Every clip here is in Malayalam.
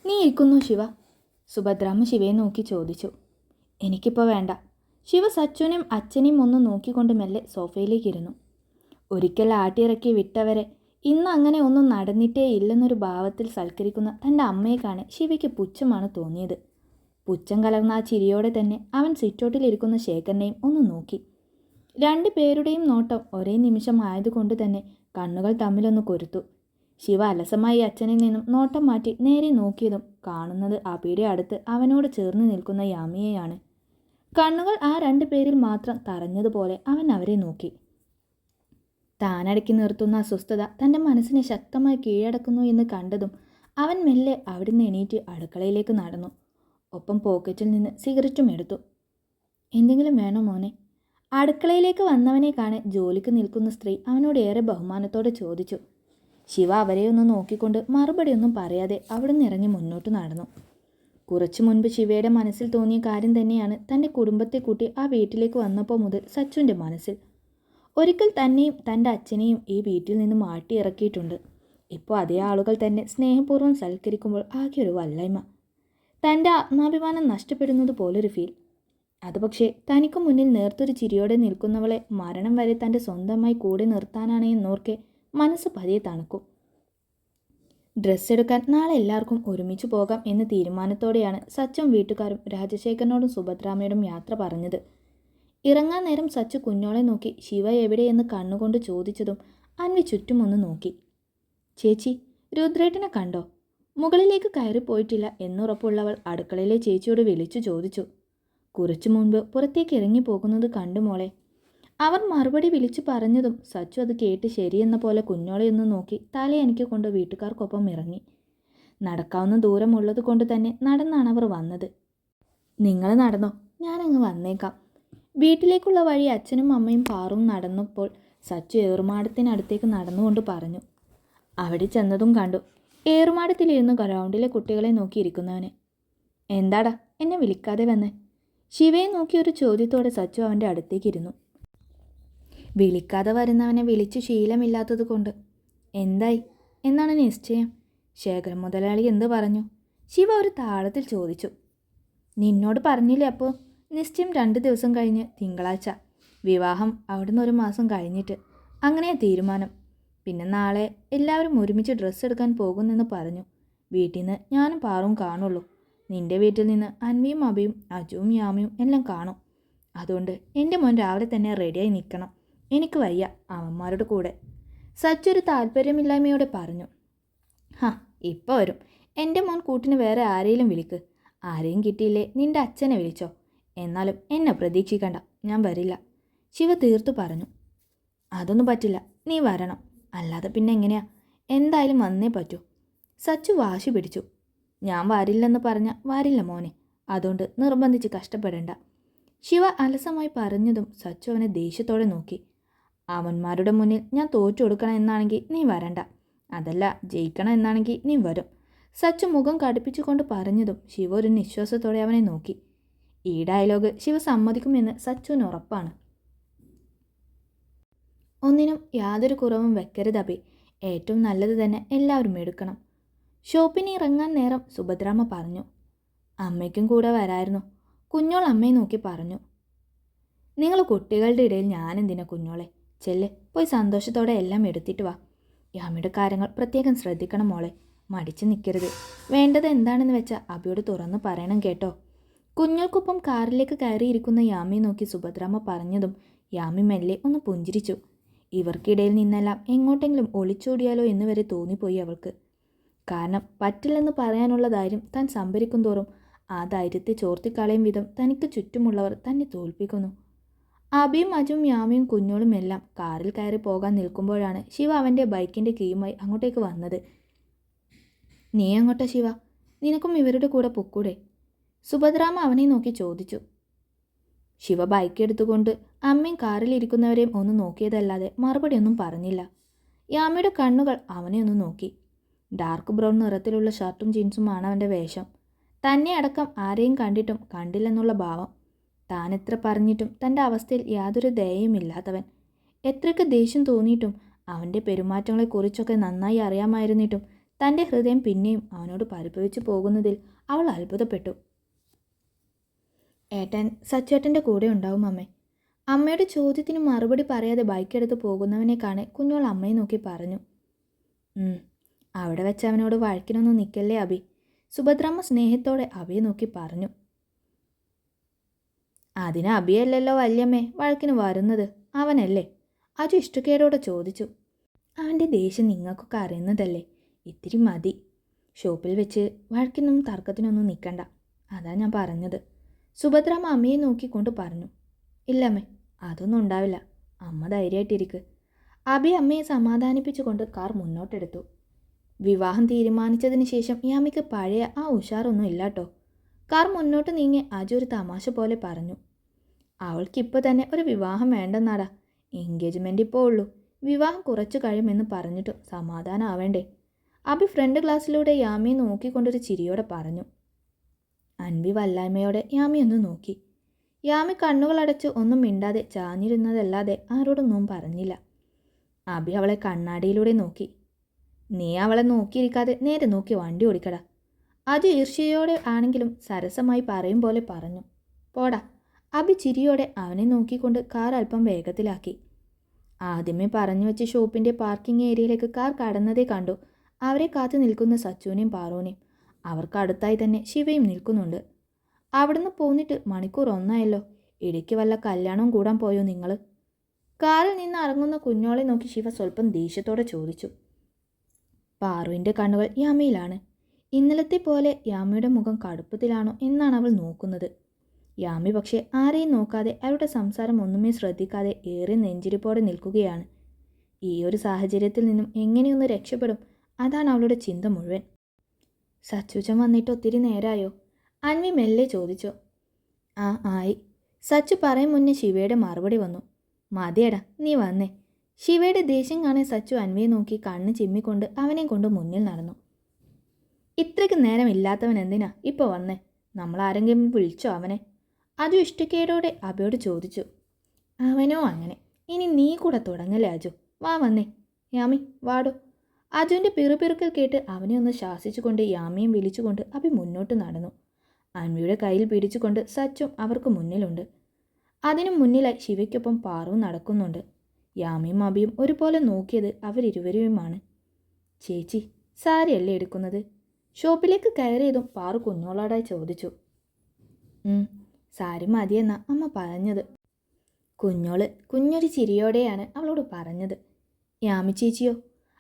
നീ ഇരിക്കുന്നു ശിവ? സുഭദ്രാമ്മ ശിവയെ നോക്കി ചോദിച്ചു. എനിക്കിപ്പോൾ വേണ്ട. ശിവ സച്ചുവിനെയും അച്ഛനെയും ഒന്ന് നോക്കിക്കൊണ്ട് മെല്ലെ സോഫയിലേക്കിരുന്നു. ഒരിക്കൽ ആട്ടിയിറക്കി വിട്ടവരെ ഇന്ന് അങ്ങനെ ഒന്നും നടന്നിട്ടേ ഇല്ലെന്നൊരു ഭാവത്തിൽ സൽക്കരിക്കുന്ന തൻ്റെ അമ്മയെ കാണെ ശിവയ്ക്ക് പുച്ഛമാണ് തോന്നിയത്. പുച്ഛം കലർന്ന ആ ചിരിയോടെ തന്നെ അവൻ സിറ്റൗട്ടിലിരിക്കുന്ന ശേഖരനെയും ഒന്ന് നോക്കി. രണ്ടു പേരുടെയും നോട്ടം ഒരേ നിമിഷം ആയതുകൊണ്ട് തന്നെ കണ്ണുകൾ തമ്മിലൊന്ന് കൊരുത്തു. ശിവ അലസമായി അച്ഛനിൽ നിന്നും നോട്ടം മാറ്റി നേരെ നോക്കിയതും കാണുന്നത് അബിയുടെ അടുത്ത് അവനോട് ചേർന്ന് നിൽക്കുന്ന യാമിയെയാണ്. കണ്ണുകൾ ആ രണ്ടു പേരിൽ മാത്രം തറഞ്ഞതുപോലെ അവൻ അവരെ നോക്കി. താനടക്കി നിർത്തുന്ന അസ്വസ്ഥത തൻ്റെ മനസ്സിനെ ശക്തമായി കീഴടക്കുന്നു എന്ന് കണ്ടതും അവൻ മെല്ലെ അവിടുന്ന് എണീറ്റ് അടുക്കളയിലേക്ക് നടന്നു. ഒപ്പം പോക്കറ്റിൽ നിന്ന് സിഗരറ്റും എടുത്തു. എന്തെങ്കിലും വേണോ മോനെ? അടുക്കളയിലേക്ക് വന്നവനെ കാണെ ജോലിക്ക് നിൽക്കുന്ന സ്ത്രീ അവനോട് ഏറെ ബഹുമാനത്തോടെ ചോദിച്ചു. ശിവ അവരെ ഒന്ന് നോക്കിക്കൊണ്ട് മറുപടിയൊന്നും പറയാതെ അവിടുന്ന് ഇറങ്ങി മുന്നോട്ട് നടന്നു. കുറച്ചു മുൻപ് ശിവയുടെ മനസ്സിൽ തോന്നിയ കാര്യം തന്നെയാണ് തൻ്റെ കുടുംബത്തെ കൂട്ടി ആ വീട്ടിലേക്ക് വന്നപ്പോൾ മുതൽ സച്ചുവിൻ്റെ മനസ്സിൽ. ഒരിക്കൽ തന്നെയും തൻ്റെ അച്ഛനെയും ഈ വീട്ടിൽ നിന്ന് മാറ്റി ഇറക്കിയിട്ടുണ്ട്. ഇപ്പോൾ അതേ ആളുകൾ തന്നെ സ്നേഹപൂർവ്വം സൽക്കരിക്കുമ്പോൾ ആകെ ഒരു വല്ലായ്മ. തൻ്റെ ആത്മാഭിമാനം നഷ്ടപ്പെടുന്നത് പോലൊരു ഫീൽ. അത് പക്ഷേ തനിക്ക് മുന്നിൽ നേർത്തൊരു ചിരിയോടെ നിൽക്കുന്നവളെ മരണം വരെ തൻ്റെ സ്വന്തമായി കൂടെ നിർത്താനാണ് എന്നോർക്കെ മനസ്സ് പതിയെ തണുക്കും. ഡ്രസ്സ് എടുക്കാൻ നാളെ എല്ലാവർക്കും ഒരുമിച്ച് പോകാം എന്ന തീരുമാനത്തോടെയാണ് സച്ചും വീട്ടുകാരും രാജശേഖരനോടും സുഭദ്രാമ്മയോടും യാത്ര പറഞ്ഞത്. ഇറങ്ങാൻ നേരം സച്ചു കുഞ്ഞോളെ നോക്കി ശിവ എവിടെയെന്ന് കണ്ണുകൊണ്ട് ചോദിച്ചതും അൻവി ചുറ്റുമൊന്ന് നോക്കി. ചേച്ചി, രുദ്രേട്ടനെ കണ്ടോ? മുകളിലേക്ക് കയറിപ്പോയിട്ടില്ല എന്നുറപ്പുള്ളവൾ അടുക്കളയിലെ ചേച്ചിയോട് വിളിച്ചു ചോദിച്ചു. കുറച്ചു മുൻപ് പുറത്തേക്ക് ഇറങ്ങി പോകുന്നത് കണ്ടു മോളെ. അവർ മറുപടി വിളിച്ചു പറഞ്ഞതും സച്ചു അത് കേട്ട് ശരിയെന്ന പോലെ കുഞ്ഞോളെയൊന്ന് നോക്കി തലയനക്കിക്കൊണ്ട് വീട്ടുകാർക്കൊപ്പം ഇറങ്ങി. നടക്കാവുന്ന ദൂരമുള്ളത് കൊണ്ട് തന്നെ നടന്നാണ് അവർ വന്നത്. നിങ്ങൾ നടന്നോ, ഞാനങ്ങ് വന്നേക്കാം. വീട്ടിലേക്കുള്ള വഴി അച്ഛനും അമ്മയും പാറും നടന്നപ്പോൾ സച്ചു ഏറുമാടത്തിനടുത്തേക്ക് നടന്നുകൊണ്ട് പറഞ്ഞു. അവിടെ ചെന്നതും കണ്ടു ഏറുമാടത്തിലിരുന്ന് ഗ്രൗണ്ടിലെ കുട്ടികളെ നോക്കിയിരിക്കുന്നവനെ. എന്താടാ എന്നെ വിളിക്കാതെ വന്നേ? ശിവയെ നോക്കിയൊരു ചോദ്യത്തോടെ സച്ചു അവൻ്റെ അടുത്തേക്കിരുന്നു. വിളിക്കാതെ വരുന്നവനെ വിളിച്ചു ശീലമില്ലാത്തത് കൊണ്ട്. എന്തായി, എന്നാണ് നിശ്ചയം? ശേഖരൻ മുതലാളി എന്ത് പറഞ്ഞു? ശിവ ഒരു താളത്തിൽ ചോദിച്ചു. നിന്നോട് പറഞ്ഞില്ലേ അപ്പോൾ? നിശ്ചയം 2 ദിവസം കഴിഞ്ഞ് തിങ്കളാഴ്ച, വിവാഹം അവിടുന്ന് 1 മാസം കഴിഞ്ഞിട്ട്. അങ്ങനെയാ തീരുമാനം. പിന്നെ നാളെ എല്ലാവരും ഒരുമിച്ച് ഡ്രസ്സ് എടുക്കാൻ പോകുന്നെന്ന് പറഞ്ഞു. വീട്ടിൽ നിന്ന് ഞാനും പാറും കാണുള്ളൂ. നിൻ്റെ വീട്ടിൽ നിന്ന് അൻവിയും അബിയും അജുവും യാമിയും എല്ലാം കാണും. അതുകൊണ്ട് എൻ്റെ മോൻ രാവിലെ തന്നെ റെഡിയായി നിൽക്കണം. എനിക്ക് വയ്യ അവന്മാരുടെ കൂടെ. സച്ചു ഒരു താല്പര്യമില്ലായ്മയോടെ പറഞ്ഞു. ഇപ്പോൾ വരും. എൻ്റെ മോൻ കൂട്ടിന് വേറെ ആരെയും വിളിക്ക്. ആരെയും കിട്ടിയില്ലേ നിൻ്റെ അച്ഛനെ വിളിച്ചോ. എന്നാലും എന്നെ പ്രതീക്ഷിക്കണ്ട, ഞാൻ വരില്ല. ശിവ തീർത്തു പറഞ്ഞു. അതൊന്നും പറ്റില്ല, നീ വരണം. അല്ലാതെ പിന്നെ എങ്ങനെയാ? എന്തായാലും വന്നേ പറ്റൂ. സച്ചു വാശി പിടിച്ചു. ഞാൻ വരില്ലെന്ന് പറഞ്ഞാൽ വരില്ല മോനെ, അതുകൊണ്ട് നിർബന്ധിച്ച് കഷ്ടപ്പെടേണ്ട. ശിവ അലസമായി പറഞ്ഞതും സച്ചു അവനെ ദേഷ്യത്തോടെ നോക്കി. അവന്മാരുടെ മുന്നിൽ ഞാൻ തോറ്റു കൊടുക്കണം എന്നാണെങ്കിൽ നീ വരണ്ട, അതല്ല ജയിക്കണം എന്നാണെങ്കിൽ നീ വരും. സച്ചു മുഖം കടുപ്പിച്ചുകൊണ്ട് പറഞ്ഞതും ശിവ ഒരു നിശ്വാസത്തോടെ അവനെ നോക്കി. ഈ ഡയലോഗ് ശിവ സമ്മതിക്കുമെന്ന് സച്ചുവിന് ഉറപ്പാണ്. ഒന്നിനും യാതൊരു കുറവും വെക്കരുത് അബി. ഏറ്റവും നല്ലത് തന്നെ എല്ലാവരും എടുക്കണം. ഷോപ്പിന് ഇറങ്ങാൻ നേരം സുഭദ്രാമ്മ പറഞ്ഞു. അമ്മയ്ക്കും കൂടെ വരായിരുന്നു. കുഞ്ഞോൾ അമ്മയെ നോക്കി പറഞ്ഞു. നിങ്ങൾ കുട്ടികളുടെ ഇടയിൽ ഞാനെന്തിനാ കുഞ്ഞോളെ? ചെല്ല്, പോയി സന്തോഷത്തോടെ എല്ലാം എടുത്തിട്ട് വാ. യാമിയുടെ കാര്യങ്ങൾ പ്രത്യേകം ശ്രദ്ധിക്കണം മോളെ. മടിച്ചു നിൽക്കരുത്. വേണ്ടത് എന്താണെന്ന് വെച്ചാൽ അബിയോട് തുറന്ന് പറയണം കേട്ടോ. കുഞ്ഞോൾക്കൊപ്പം കാറിലേക്ക് കയറിയിരിക്കുന്ന യാമിയെ നോക്കി സുഭദ്രാമ്മ പറഞ്ഞതും യാമി മെല്ലെ ഒന്ന് പുഞ്ചിരിച്ചു. ഇവർക്കിടയിൽ നിന്നെല്ലാം എങ്ങോട്ടെങ്കിലും ഒളിച്ചോടിയാലോ എന്ന് വരെ തോന്നിപ്പോയി അവൾക്ക്. കാരണം പറ്റില്ലെന്ന് പറയാനുള്ള ധൈര്യം താൻ സംഭരിക്കും തോറും ആ ധൈര്യത്തെ ചോർത്തിക്കളയും വിധം തനിക്ക് ചുറ്റുമുള്ളവർ തന്നെ തോൽപ്പിക്കുന്നു. അബിയും അജും യാമിയും കുഞ്ഞോളും എല്ലാം കാറിൽ കയറി പോകാൻ നിൽക്കുമ്പോഴാണ് ശിവ അവൻ്റെ ബൈക്കിൻ്റെ കീയുമായി അങ്ങോട്ടേക്ക് വന്നത്. നീ അങ്ങോട്ടാ ശിവ? നിനക്കും ഇവരുടെ കൂടെ പൊക്കൂടെ? സുഭദ്രാമ്മ അവനെ നോക്കി ചോദിച്ചു. ശിവ ബൈക്ക് എടുത്തുകൊണ്ട് അമ്മയും കാറിലിരിക്കുന്നവരെയും ഒന്ന് നോക്കിയതല്ലാതെ മറുപടിയൊന്നും പറഞ്ഞില്ല. യാമിയുടെ കണ്ണുകൾ അവനെ ഒന്ന് നോക്കി. ഡാർക്ക് ബ്രൗൺ നിറത്തിലുള്ള ഷർട്ടും ജീൻസുമാണ് അവൻ്റെ വേഷം. തന്നെ അടക്കം ആരെയും കണ്ടിട്ടും കണ്ടില്ലെന്നുള്ള ഭാവം. താൻ എത്ര പറഞ്ഞിട്ടും തൻ്റെ അവസ്ഥയിൽ യാതൊരു ദയയുമില്ലാത്തവൻ. എത്രയ്ക്ക് ദേഷ്യം തോന്നിയിട്ടും അവൻ്റെ പെരുമാറ്റങ്ങളെക്കുറിച്ചൊക്കെ നന്നായി അറിയാമായിരുന്നിട്ടും തൻ്റെ ഹൃദയം പിന്നെയും അവനോട് പരിഭവിച്ചു പോകുന്നതിൽ അവൾ അത്ഭുതപ്പെട്ടു. ഏട്ടൻ സച്ചേട്ടൻ്റെ കൂടെ ഉണ്ടാവും അമ്മേ. അമ്മയുടെ ചോദ്യത്തിന് മറുപടി പറയാതെ ബൈക്കെടുത്ത് പോകുന്നവനെ കാണെ കുഞ്ഞോൾ അമ്മയെ നോക്കി പറഞ്ഞു. അവിടെ വെച്ച് അവനോട് വഴക്കിനൊന്നും നിൽക്കല്ലേ അബി. സുഭദ്രാമ്മ സ്നേഹത്തോടെ അബിയെ നോക്കി പറഞ്ഞു. അതിന് അബിയല്ലല്ലോ വല്യമ്മേ വഴക്കിന് വരുന്നത്, അവനല്ലേ? അജു ഇഷ്ടക്കേടോടെ ചോദിച്ചു. അവൻ്റെ ദേഷ്യം നിങ്ങൾക്കൊക്കെ അറിയുന്നതല്ലേ, ഇത്തിരി മതി. ഷോപ്പിൽ വെച്ച് വഴക്കിനും തർക്കത്തിനൊന്നും നിൽക്കണ്ട, അതാ ഞാൻ പറഞ്ഞത്. സുഭദ്രാമ്മ അമ്മയെ നോക്കിക്കൊണ്ട് പറഞ്ഞു. ഇല്ലമ്മേ, അതൊന്നും ഉണ്ടാവില്ല, അമ്മ ധൈര്യമായിട്ടിരിക്ക്. അബി അമ്മയെ സമാധാനിപ്പിച്ചുകൊണ്ട് കാർ മുന്നോട്ടെടുത്തു. വിവാഹം തീരുമാനിച്ചതിന് ശേഷം യാമിക്ക് പഴയ ആ ഉഷാറൊന്നും ഇല്ലാട്ടോ. കാർ മുന്നോട്ട് നീങ്ങി അജു ഒരു തമാശ പോലെ പറഞ്ഞു. അവൾക്കിപ്പോൾ തന്നെ ഒരു വിവാഹം വേണ്ടെന്നാടാ. എൻഗേജ്മെൻ്റ് ഇപ്പോൾ ഉള്ളൂ, വിവാഹം കുറച്ചു കഴിയുമെന്ന് പറഞ്ഞിട്ടും സമാധാനം ആവേണ്ടേ? അബി ഫ്രണ്ട് ഗ്ലാസ്സിലൂടെ യാമിയെ നോക്കിക്കൊണ്ടൊരു ചിരിയോടെ പറഞ്ഞു. അൻവി വല്ലായ്മയോടെ യാമി ഒന്ന് നോക്കി. യാമി കണ്ണുകളടച്ച് ഒന്നും മിണ്ടാതെ ചാഞ്ഞിരുന്നതല്ലാതെ ആരോടൊന്നും പറഞ്ഞില്ല. അബി അവളെ കണ്ണാടിയിലൂടെ നോക്കി. നീ അവളെ നോക്കിയിരിക്കാതെ നേരെ നോക്കി വണ്ടി ഓടിക്കടാ. അജു ഈർഷ്യയോടെ ആണെങ്കിലും സരസമായി പറയും പോലെ പറഞ്ഞു. പോടാ. അബി ചിരിയോടെ അവനെ നോക്കിക്കൊണ്ട് കാർ അല്പം വേഗത്തിലാക്കി. ആദ്യമേ പറഞ്ഞു വെച്ച് ഷോപ്പിൻ്റെ പാർക്കിംഗ് ഏരിയയിലേക്ക് കാർ കടന്നതേ കണ്ടു. അവരെ കാത്തു നിൽക്കുന്ന സച്ചുവിനെയും പാറുവിനെയും. അവർക്ക് അടുത്തായി തന്നെ ശിവയും നിൽക്കുന്നുണ്ട്. അവിടുന്ന് പോന്നിട്ട് മണിക്കൂർ ഒന്നായല്ലോ. ഇടയ്ക്ക് വല്ല കല്യാണവും കൂടാൻ പോയോ നിങ്ങൾ? കാറിൽ നിന്ന് ഇറങ്ങുന്ന കുഞ്ഞോളെ നോക്കി ശിവ സ്വല്പം ദേഷ്യത്തോടെ ചോദിച്ചു. പാറുവിൻ്റെ കണ്ണുകൾ യാമയിലാണ്. ഇന്നലത്തെ പോലെ യാമയുടെ മുഖം കടുപ്പത്തിലാണോ എന്നാണ് അവൾ നോക്കുന്നത്. യാമി പക്ഷേ ആരെയും നോക്കാതെ അവരുടെ സംസാരം ഒന്നുമേ ശ്രദ്ധിക്കാതെ ഏറെ നെഞ്ചിരിപ്പോടെ നിൽക്കുകയാണ്. ഈ ഒരു സാഹചര്യത്തിൽ നിന്നും എങ്ങനെയൊന്ന് രക്ഷപ്പെടും, അതാണ് അവളുടെ ചിന്ത മുഴുവൻ. സച്ചുച്ചൻ വന്നിട്ട് ഒത്തിരി നേരമായോ? അൻവി മെല്ലെ ചോദിച്ചു. ആയി. സച്ചു പറയും മുന്നേ ശിവയുടെ മറുപടി വന്നു. മതിയടാ, നീ വന്നേ. ശിവയുടെ ദേഷ്യം കാണാൻ സച്ചു അൻവിയെ നോക്കി കണ്ണ് ചിമ്മിക്കൊണ്ട് അവനെ കൊണ്ട് മുന്നിൽ നടന്നു. ഇത്രയ്ക്ക് നേരം ഇല്ലാത്തവൻ എന്തിനാ ഇപ്പോൾ വന്നേ? നമ്മൾ ആരെങ്കിലും വിളിച്ചോ അവനെ? അജു ഇഷ്ടക്കേടോടെ അബയോട് ചോദിച്ചു. അവനോ അങ്ങനെ. ഇനി നീ കൂടെ തുടങ്ങല്ലേ അജു. വാ വന്നേ. യാമി വാടോ. അജുവിൻ്റെ പിറുപിറുക്കൽ കേട്ട് അവനെ ഒന്ന് ശാസിച്ചുകൊണ്ട് യാമിയും വിളിച്ചുകൊണ്ട് അബി മുന്നോട്ട് നടന്നു. അൻവിയുടെ കയ്യിൽ പിടിച്ചുകൊണ്ട് സച്ചും അവർക്ക് മുന്നിലുണ്ട്. അതിനു മുന്നിലായി ശിവയ്ക്കൊപ്പം പാറു നടക്കുന്നുണ്ട്. യാമിയും അബിയും ഒരുപോലെ നോക്കിയത് അവരിരുവരെയുമാണ്. ചേച്ചി, സാരിയല്ലേ എടുക്കുന്നത്? ഷോപ്പിലേക്ക് കയറിയതും പാറു കുഞ്ഞോളോടായി ചോദിച്ചു. സാരി മതിയെന്നാ അമ്മ പറഞ്ഞത്. കുഞ്ഞോള് കുഞ്ഞൊരു ചിരിയോടെയാണ് അവളോട് പറഞ്ഞത്. യാമി ചേച്ചിയോ?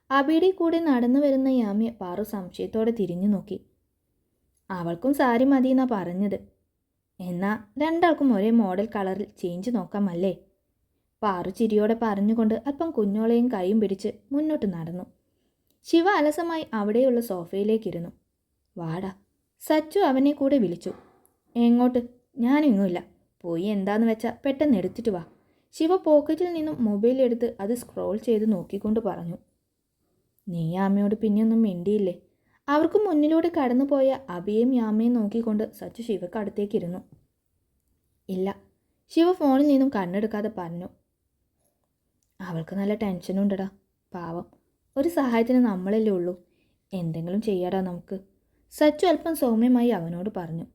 അബിയുടെ കൂടെ നടന്നു വരുന്ന യാമിയെ പാറു സംശയത്തോടെ തിരിഞ്ഞു നോക്കി. അവൾക്കും സാരി മതിയെന്നാ പറഞ്ഞത്. എന്നാൽ രണ്ടാൾക്കും ഒരേ മോഡൽ കളറിൽ ചേഞ്ച് നോക്കാമല്ലേ? പാറു ചിരിയോടെ പറഞ്ഞുകൊണ്ട് അല്പം കുഞ്ഞോളെയും കൈയും പിടിച്ച് മുന്നോട്ട് നടന്നു. ശിവ അലസമായി അവിടെയുള്ള സോഫയിലേക്കിരുന്നു. വാടാ. സച്ചു അവനെ കൂടെ വിളിച്ചു. എങ്ങോട്ട്? ഞാനെങ്ങുമില്ല. പോയി എന്താന്ന് വെച്ചാൽ പെട്ടെന്ന് എടുത്തിട്ട് വാ. ശിവ പോക്കറ്റിൽ നിന്നും മൊബൈൽ എടുത്ത് അത് സ്ക്രോൾ ചെയ്ത് നോക്കിക്കൊണ്ട് പറഞ്ഞു. നീ യാമയോട് പിന്നെയൊന്നും മിണ്ടിയില്ലേ? അവർക്ക് മുന്നിലൂടെ കടന്നുപോയ അബിയെയും യാമയും നോക്കിക്കൊണ്ട് സച്ചു ശിവക്ക് അടുത്തേക്കിരുന്നു. ഇല്ല. ശിവ ഫോണിൽ നിന്നും കണ്ണെടുക്കാതെ പറഞ്ഞു. അവൾക്ക് നല്ല ടെൻഷനുണ്ടടാ, പാവം. ഒരു സഹായത്തിന് നമ്മളല്ലേ ഉള്ളൂ, എന്തെങ്കിലും ചെയ്യാടാ നമുക്ക്. സച്ചു അല്പം സൗമ്യമായി അവനോട് പറഞ്ഞു.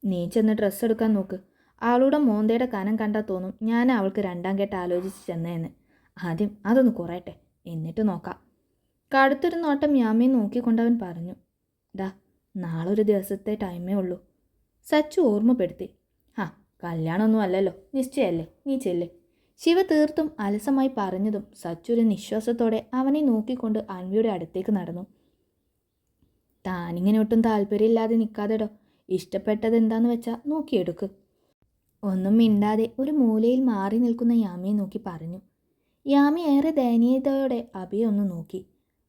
നീ ചെന്ന് ഡ്രസ്സ് എടുക്കാൻ നോക്ക്. അവളുടെ മോന്തയുടെ കനം കണ്ടാൽ തോന്നും ഞാൻ അവൾക്ക് രണ്ടാം കേട്ട് ആലോചിച്ച് ചെന്നേന്ന്. ആദ്യം അതൊന്ന് കുറയട്ടെ, എന്നിട്ട് നോക്കാം. കടുത്തൊരു നോട്ടം യാമയെ നോക്കിക്കൊണ്ടവൻ പറഞ്ഞു. ഡാ, നാളൊരു ദിവസത്തെ ടൈമേ ഉള്ളൂ. സച്ചു ഓർമ്മപ്പെടുത്തി. കല്യാണമൊന്നും അല്ലല്ലോ, നിശ്ചയല്ലേ, നീ ചെല്ലേ. ശിവ തീർത്തും അലസമായി പറഞ്ഞതും സച്ചു ഒരു നിശ്വാസത്തോടെ അവനെ നോക്കിക്കൊണ്ട് അൻവിയുടെ അടുത്തേക്ക് നടന്നു. താനിങ്ങനെ ഒട്ടും താല്പര്യമില്ലാതെ നിൽക്കാതെടോ, ഇഷ്ടപ്പെട്ടത് എന്താന്ന് വെച്ചാൽ നോക്കിയെടുക്ക്. ഒന്നും മിണ്ടാതെ ഒരു മൂലയിൽ മാറി നിൽക്കുന്ന യാമിയെ നോക്കി പറഞ്ഞു. യാമി ഏറെ ദയനീയതയോടെ അബിയെ ഒന്ന് നോക്കി.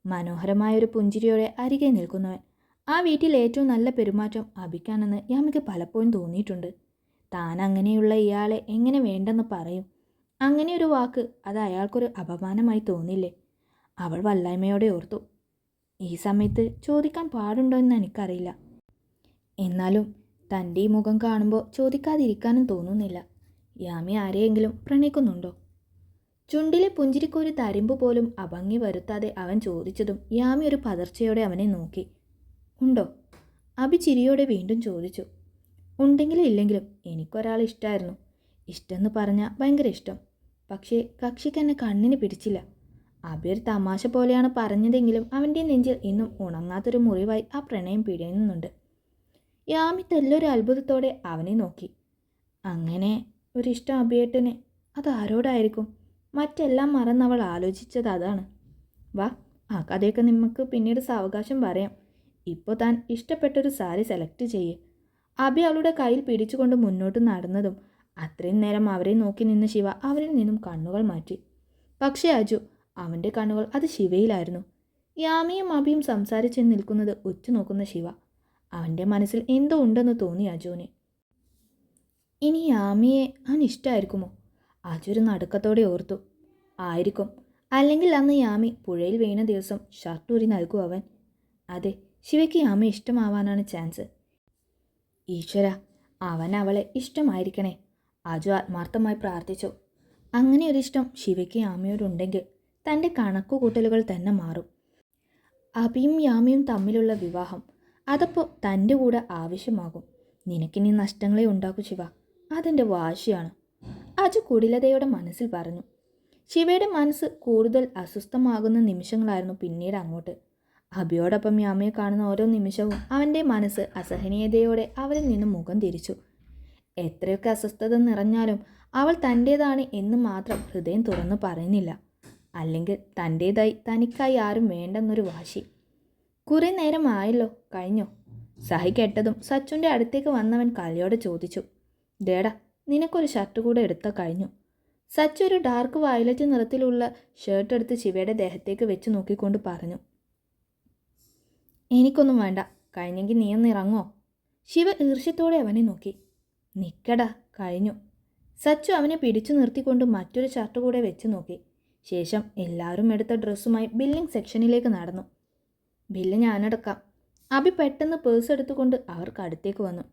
മനോഹരമായൊരു പുഞ്ചിരിയോടെ അരികെ നിൽക്കുന്നവൻ. ആ വീട്ടിൽ ഏറ്റവും നല്ല പെരുമാറ്റം അബിക്കാണെന്ന് യാമിക്ക് പലപ്പോഴും തോന്നിയിട്ടുണ്ട്. താൻ അങ്ങനെയുള്ള ഇയാളെ എങ്ങനെ വേണ്ടെന്ന് പറയും? അങ്ങനെ ഒരു വാക്ക് അത് അയാൾക്കൊരു അപമാനമായി തോന്നില്ലേ? അവൾ വല്ലായ്മയോടെ ഓർത്തു. ഈ സമയത്ത് ചോദിക്കാൻ പാടുണ്ടോ എന്ന് എനിക്കറിയില്ല. എന്നാലും തൻ്റെ ഈ മുഖം കാണുമ്പോൾ ചോദിക്കാതിരിക്കാനും തോന്നുന്നില്ല. യാമി ആരെയെങ്കിലും പ്രണയിക്കുന്നുണ്ടോ? ചുണ്ടിലെ പുഞ്ചിരിക്കൊരു തരിമ്പ് പോലും അഭംഗി വരുത്താതെ അവൻ ചോദിച്ചതും യാമി ഒരു പതർച്ചയോടെ അവനെ നോക്കി. ഉണ്ടോ? അഭി ചിരിയോടെ വീണ്ടും ചോദിച്ചു. ഉണ്ടെങ്കിലും ഇല്ലെങ്കിലും എനിക്കൊരാളെ ഇഷ്ടമായിരുന്നു. ഇഷ്ടമെന്ന് പറഞ്ഞാൽ ഭയങ്കര ഇഷ്ടം. പക്ഷേ കക്ഷിക്ക് എന്നെ കണ്ണിന് പിടിച്ചില്ല. അഭി ഒരു തമാശ പോലെയാണ് പറഞ്ഞതെങ്കിലും അവൻ്റെ നെഞ്ചിൽ ഇന്നും ഉണങ്ങാത്തൊരു മുറിവായി ആ പ്രണയം പിടയുന്നുണ്ട്. യാമി തെല്ലൊരു അത്ഭുതത്തോടെ അവനെ നോക്കി. അങ്ങനെ ഒരിഷ്ടം അഭിയേട്ടന് അതാരോടായിരിക്കും? മറ്റെല്ലാം മറന്നവൾ ആലോചിച്ചത് അതാണ്. വാ, ആ കഥയൊക്കെ നമുക്ക് പിന്നീട് സാവകാശം പറയാം. ഇപ്പോൾ താൻ ഇഷ്ടപ്പെട്ടൊരു സാരി സെലക്ട് ചെയ്യേ. അഭി അവളുടെ കയ്യിൽ പിടിച്ചുകൊണ്ട് മുന്നോട്ട് നടന്നതും അത്രയും നേരം അവരെ നോക്കി നിന്ന ശിവ അവരിൽ നിന്നും കണ്ണുകൾ മാറ്റി. പക്ഷേ അജു, അവൻ്റെ കണ്ണുകൾ അത് ശിവയിലായിരുന്നു. യാമിയും അഭിയും സംസാരിച്ച് നിൽക്കുന്നത് ഉറ്റുനോക്കുന്ന ശിവ. അവൻ്റെ മനസ്സിൽ എന്തോ ഉണ്ടെന്ന് തോന്നി അജുവിന്. ഇനി യാമിയെ അവൻ ഇഷ്ടമായിരിക്കുമോ? അജു ഒരു നടുക്കത്തോടെ ഓർത്തു. ആയിരിക്കും. അല്ലെങ്കിൽ അന്ന് യാമി പുഴയിൽ വീണ ദിവസം ഷർട്ട് ഊരി നൽകും അവൻ. അതെ, ശിവയ്ക്ക് യാമി ഇഷ്ടമാവാനാണ് ചാൻസ്. ഈശ്വര, അവൻ അവളെ ഇഷ്ടമായിരിക്കണേ. അജു ആത്മാർത്ഥമായി പ്രാർത്ഥിച്ചു. അങ്ങനെ ഒരിഷ്ടം ശിവയ്ക്ക് യാമിയോടുണ്ടെങ്കിൽ തൻ്റെ കണക്കുകൂട്ടലുകൾ തന്നെ മാറും. അഭിയും യാമിയും തമ്മിലുള്ള വിവാഹം അതപ്പോൾ തൻ്റെ കൂടെ ആവശ്യമാകും. നിനക്കിനി നഷ്ടങ്ങളെ ഉണ്ടാക്കൂ ശിവ, അതെൻ്റെ വാശിയാണ്, അജു കുടിലതയോടെ മനസ്സിൽ പറഞ്ഞു. ശിവയുടെ മനസ്സ് കൂടുതൽ അസ്വസ്ഥമാകുന്ന നിമിഷങ്ങളായിരുന്നു പിന്നീട് അങ്ങോട്ട്. അഭിയോടൊപ്പം യാമയെ കാണുന്ന ഓരോ നിമിഷവും അവൻ്റെ മനസ്സ് അസഹനീയതയോടെ അവരിൽ നിന്നും മുഖം തിരിച്ചു. എത്രയൊക്കെ അസ്വസ്ഥത നിറഞ്ഞാലും അവൾ തൻ്റേതാണ് എന്ന് മാത്രം ഹൃദയം തുറന്നു പറയുന്നില്ല. അല്ലെങ്കിൽ തൻ്റേതായി തനിക്കായി ആരും വേണ്ടെന്നൊരു വാശി. കുറേ നേരം ആയല്ലോ, കഴിഞ്ഞോ? സഹി കെട്ടതും സച്ചുൻ്റെ അടുത്തേക്ക് വന്നവൻ കലയോടെ ചോദിച്ചു. ദേടാ, നിനക്കൊരു ഷർട്ട് കൂടെ എടുത്താൽ കഴിഞ്ഞു. സച്ചു ഒരു ഡാർക്ക് വയലറ്റ് നിറത്തിലുള്ള ഷർട്ട് എടുത്ത് ശിവയുടെ ദേഹത്തേക്ക് വെച്ച് നോക്കിക്കൊണ്ട് പറഞ്ഞു. എനിക്കൊന്നും വേണ്ട, കഴിഞ്ഞെങ്കിൽ നീ ഒന്ന് ഇറങ്ങോ? ശിവ ഈർഷ്യത്തോടെ അവനെ നോക്കി. നിക്കടാ, കഴിഞ്ഞു. സച്ചു അവനെ പിടിച്ചു നിർത്തിക്കൊണ്ട് മറ്റൊരു ഷർട്ട് കൂടെ വെച്ച് നോക്കി. ശേഷം എല്ലാവരും എടുത്ത ഡ്രസ്സുമായി ബില്ലിംഗ് സെക്ഷനിലേക്ക് നടന്നു. ബില്ല് ഞാനടക്കാം. അഭി പെട്ടെന്ന് പേഴ്സ് എടുത്തുകൊണ്ട് അവർക്ക് അടുത്തേക്ക് വന്നു.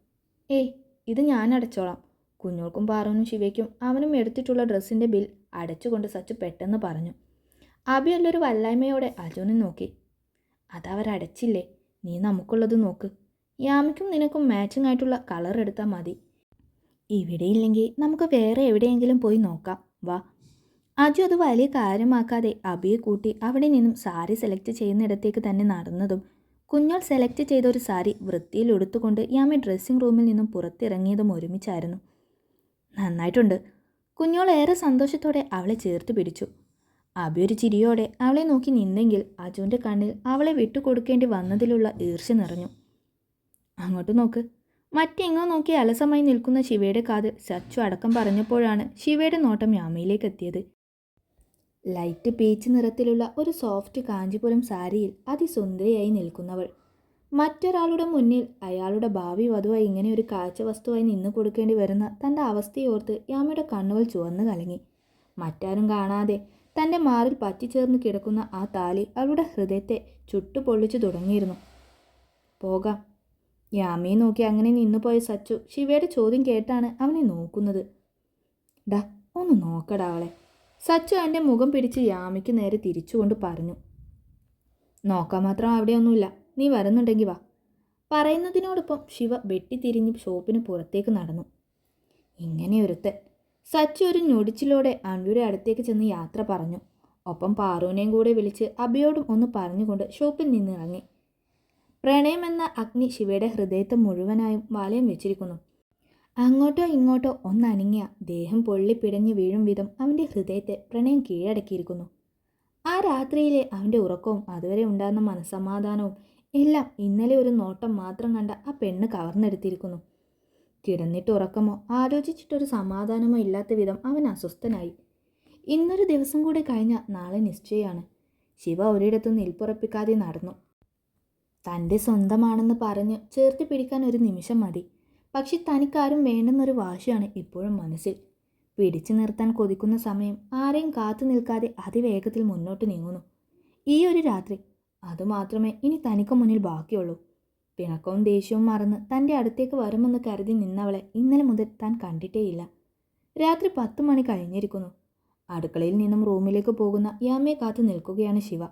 ഏയ്, ഇത് ഞാൻ അടച്ചോളാം. കുഞ്ഞോൾക്കും പാറുവിനും ശിവയ്ക്കും അവനും എടുത്തിട്ടുള്ള ഡ്രസ്സിൻ്റെ ബിൽ അടച്ചുകൊണ്ട് സച്ചു പെട്ടെന്ന് പറഞ്ഞു. അഭി എല്ലൊരു വല്ലായ്മയോടെ അജുവിനെ നോക്കി. അതവരടച്ചില്ലേ, നീ നമുക്കുള്ളത് നോക്ക്. യാമിക്കും നിനക്കും മാച്ചിങ് ആയിട്ടുള്ള കളർ എടുത്താൽ മതി. ഇവിടെയില്ലെങ്കിൽ നമുക്ക് വേറെ എവിടെയെങ്കിലും പോയി നോക്കാം, വാ. അജു അത് വലിയ കാര്യമാക്കാതെ അഭിയെ കൂട്ടി അവിടെ നിന്നും സാരി സെലക്ട് ചെയ്യുന്നിടത്തേക്ക് തന്നെ നടന്നതും കുഞ്ഞോൾ സെലക്ട് ചെയ്ത ഒരു സാരി വൃത്തിയിൽ ഉടുത്തുകൊണ്ട് യാമി ഡ്രസ്സിംഗ് റൂമിൽ നിന്നും പുറത്തിറങ്ങിയതും ഒരുമിച്ചായിരുന്നു. നന്നായിട്ടുണ്ട്. കുഞ്ഞോൾ ഏറെ സന്തോഷത്തോടെ അവളെ ചേർത്ത് പിടിച്ചു. അഭി ഒരു ചിരിയോടെ അവളെ നോക്കി നിന്നെങ്കിൽ അജുവിൻ്റെ കണ്ണിൽ അവളെ വിട്ടുകൊടുക്കേണ്ടി വന്നതിലുള്ള ഈർഷ്യ നിറഞ്ഞു. അങ്ങോട്ട് നോക്ക്. മറ്റെങ്ങോ നോക്കി അലസമായി നിൽക്കുന്ന ശിവയുടെ കാതിൽ സച്ചു അടക്കം പറഞ്ഞപ്പോഴാണ് ശിവയുടെ നോട്ടം യാമയിലേക്ക് എത്തിയത്. ലൈറ്റ് പീച്ച് നിറത്തിലുള്ള ഒരു സോഫ്റ്റ് കാഞ്ചിപുരം സാരിയിൽ അതിസുന്ദരിയായി നിൽക്കുന്നവൾ. മറ്റൊരാളുടെ മുന്നിൽ അയാളുടെ ഭാവി വധുവായി ഇങ്ങനെ ഒരു കാഴ്ചവസ്തുവായി നിന്നു കൊടുക്കേണ്ടി വരുന്ന തൻ്റെ അവസ്ഥയോർത്ത് യാമയുടെ കണ്ണുകൾ ചുവന്നു കലങ്ങി. മറ്റാരും കാണാതെ തൻ്റെ മാറിൽ പറ്റിച്ചേർന്ന് കിടക്കുന്ന ആ താലി അവളുടെ ഹൃദയത്തെ ചുട്ടുപൊള്ളിച്ചു തുടങ്ങിയിരുന്നു. പോകാം. യാമിയെ നോക്കി അങ്ങനെ നിന്നുപോയ സച്ചു ശിവയുടെ ചോദ്യം കേട്ടാണ് അവനെ നോക്കുന്നത്. ഡാ, ഒന്ന് നോക്കടാ അവളെ. സച്ചു എൻ്റെ മുഖം പിടിച്ച് യാമിക്ക് നേരെ തിരിച്ചുകൊണ്ട് പറഞ്ഞു. നോക്കാൻ മാത്രം അവിടെയൊന്നുമില്ല, നീ വരുന്നുണ്ടെങ്കിൽ വാ. പറയുന്നതിനോടൊപ്പം ശിവ വെട്ടിത്തിരിഞ്ഞ് ഷോപ്പിന് പുറത്തേക്ക് നടന്നു. ഇങ്ങനെ ഒരുത്തൻ. സച്ചു ഒരു ഞൊടിച്ചിലോടെ അൻവിയുടെ അടുത്തേക്ക് ചെന്ന് യാത്ര പറഞ്ഞു. ഒപ്പം പാറുവിനെയും കൂടെ വിളിച്ച് അഭിയോടും ഒന്ന് പറഞ്ഞുകൊണ്ട് ഷോപ്പിൽ നിന്ന് ഇറങ്ങി. പ്രണയമെന്ന അഗ്നി ശിവയുടെ ഹൃദയത്തെ മുഴുവനായും വലയം വെച്ചിരിക്കുന്നു. അങ്ങോട്ടോ ഇങ്ങോട്ടോ ഒന്നനങ്ങിയ ദേഹം പൊള്ളിപ്പിടഞ്ഞു വീഴും വിധം അവൻ്റെ ഹൃദയത്തെ പ്രണയം കീഴടക്കിയിരിക്കുന്നു. ആ രാത്രിയിലെ അവൻ്റെ ഉറക്കവും അതുവരെ ഉണ്ടാകുന്ന മനസ്സമാധാനവും എല്ലാം ഇന്നലെ ഒരു നോട്ടം മാത്രം കണ്ട ആ പെണ്ണ് കവർന്നെടുത്തിരിക്കുന്നു. കിടന്നിട്ട് ഉറക്കമോ ആലോചിച്ചിട്ടൊരു സമാധാനമോ ഇല്ലാത്ത വിധം അവൻ അസ്വസ്ഥനായി. ഇന്നൊരു ദിവസം കൂടി കഴിഞ്ഞാൽ നാളെ നിശ്ചയമാണ്. ശിവ ഒരിടത്തും നിൽപ്പുറപ്പിക്കാതെ നടന്നു. തൻ്റെ സ്വന്തമാണെന്ന് പറഞ്ഞ് ചേർത്ത് പിടിക്കാൻ ഒരു നിമിഷം മതി. പക്ഷെ തനിക്കാരും വേണ്ടെന്നൊരു വാശിയാണ് ഇപ്പോഴും മനസ്സിൽ. പിടിച്ചു നിർത്താൻ കൊതിക്കുന്ന സമയം ആരെയും കാത്തു നിൽക്കാതെ അതിവേഗത്തിൽ മുന്നോട്ട് നീങ്ങുന്നു. ഈ ഒരു രാത്രി അതുമാത്രമേ ഇനി തനിക്ക് മുന്നിൽ ബാക്കിയുള്ളൂ. പിണക്കവും ദേഷ്യവും മറന്ന് തൻ്റെ അടുത്തേക്ക് വരുമെന്ന് കരുതി നിന്നവളെ ഇന്നലെ മുതൽ താൻ കണ്ടിട്ടേയില്ല. രാത്രി 10 മണി കഴിഞ്ഞിരിക്കുന്നു. അടുക്കളയിൽ നിന്നും റൂമിലേക്ക് പോകുന്ന യാമിയെ കാത്തു നിൽക്കുകയാണ് ശിവ.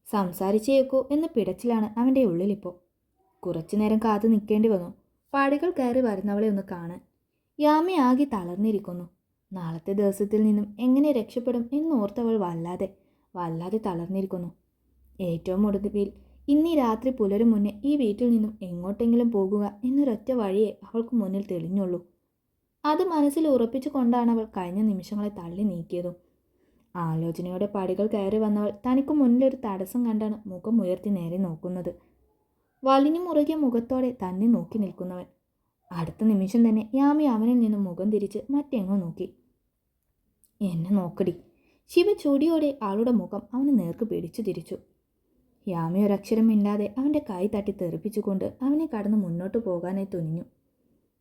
സംസാരിച്ചേക്കോ എന്ന പിടച്ചിലാണ് അവൻ്റെ ഉള്ളിലിപ്പോൾ. കുറച്ചു നേരം കാത്തു നിൽക്കേണ്ടി വന്നു പടികൾ കയറി വരുന്നവളെ ഒന്ന് കാണാൻ. യാമി ആകെ തളർന്നിരിക്കുന്നു. നാളത്തെ ദിവസത്തിൽ നിന്നും എങ്ങനെ രക്ഷപ്പെടും എന്നോർത്തവൾ വല്ലാതെ തളർന്നിരിക്കുന്നു. ഏറ്റവും ഒടുവിൽ ഇന്നീ രാത്രി പുലരും മുന്നേ ഈ വീട്ടിൽ നിന്നും എങ്ങോട്ടെങ്കിലും പോകുക എന്നൊരൊറ്റ വഴിയേ അവൾക്ക് മുന്നിൽ തെളിഞ്ഞുള്ളൂ. അത് മനസ്സിൽ ഉറപ്പിച്ചു കൊണ്ടാണ് അവൾ കഴിഞ്ഞ നിമിഷങ്ങളെ തള്ളി നീക്കിയതും. ആലോചനയോടെ പടികൾ കയറി വന്നവൾ തനിക്ക് മുന്നിലൊരു തടസ്സം കണ്ടാണ് മുഖം ഉയർത്തി നേരെ നോക്കുന്നത്. വലിഞ്ഞു മുറുകിയ മുഖത്തോടെ തന്നെ നോക്കി നിൽക്കുന്നവൻ. അടുത്ത നിമിഷം തന്നെ യാമി അവനിൽ നിന്നും മുഖം തിരിച്ച് മറ്റെങ്ങോ നോക്കി. എന്നെ നോക്കടി. ശിവ ചൊടിയോടെ ആളുടെ മുഖം അവന് നേർക്ക് പിടിച്ചു തിരിച്ചു. യാമി ഒരക്ഷരം മിണ്ടാതെ അവൻ്റെ കൈ തട്ടി തെറിപ്പിച്ചുകൊണ്ട് അവനെ കടന്ന് മുന്നോട്ട് പോകാനായി തുനിഞ്ഞു.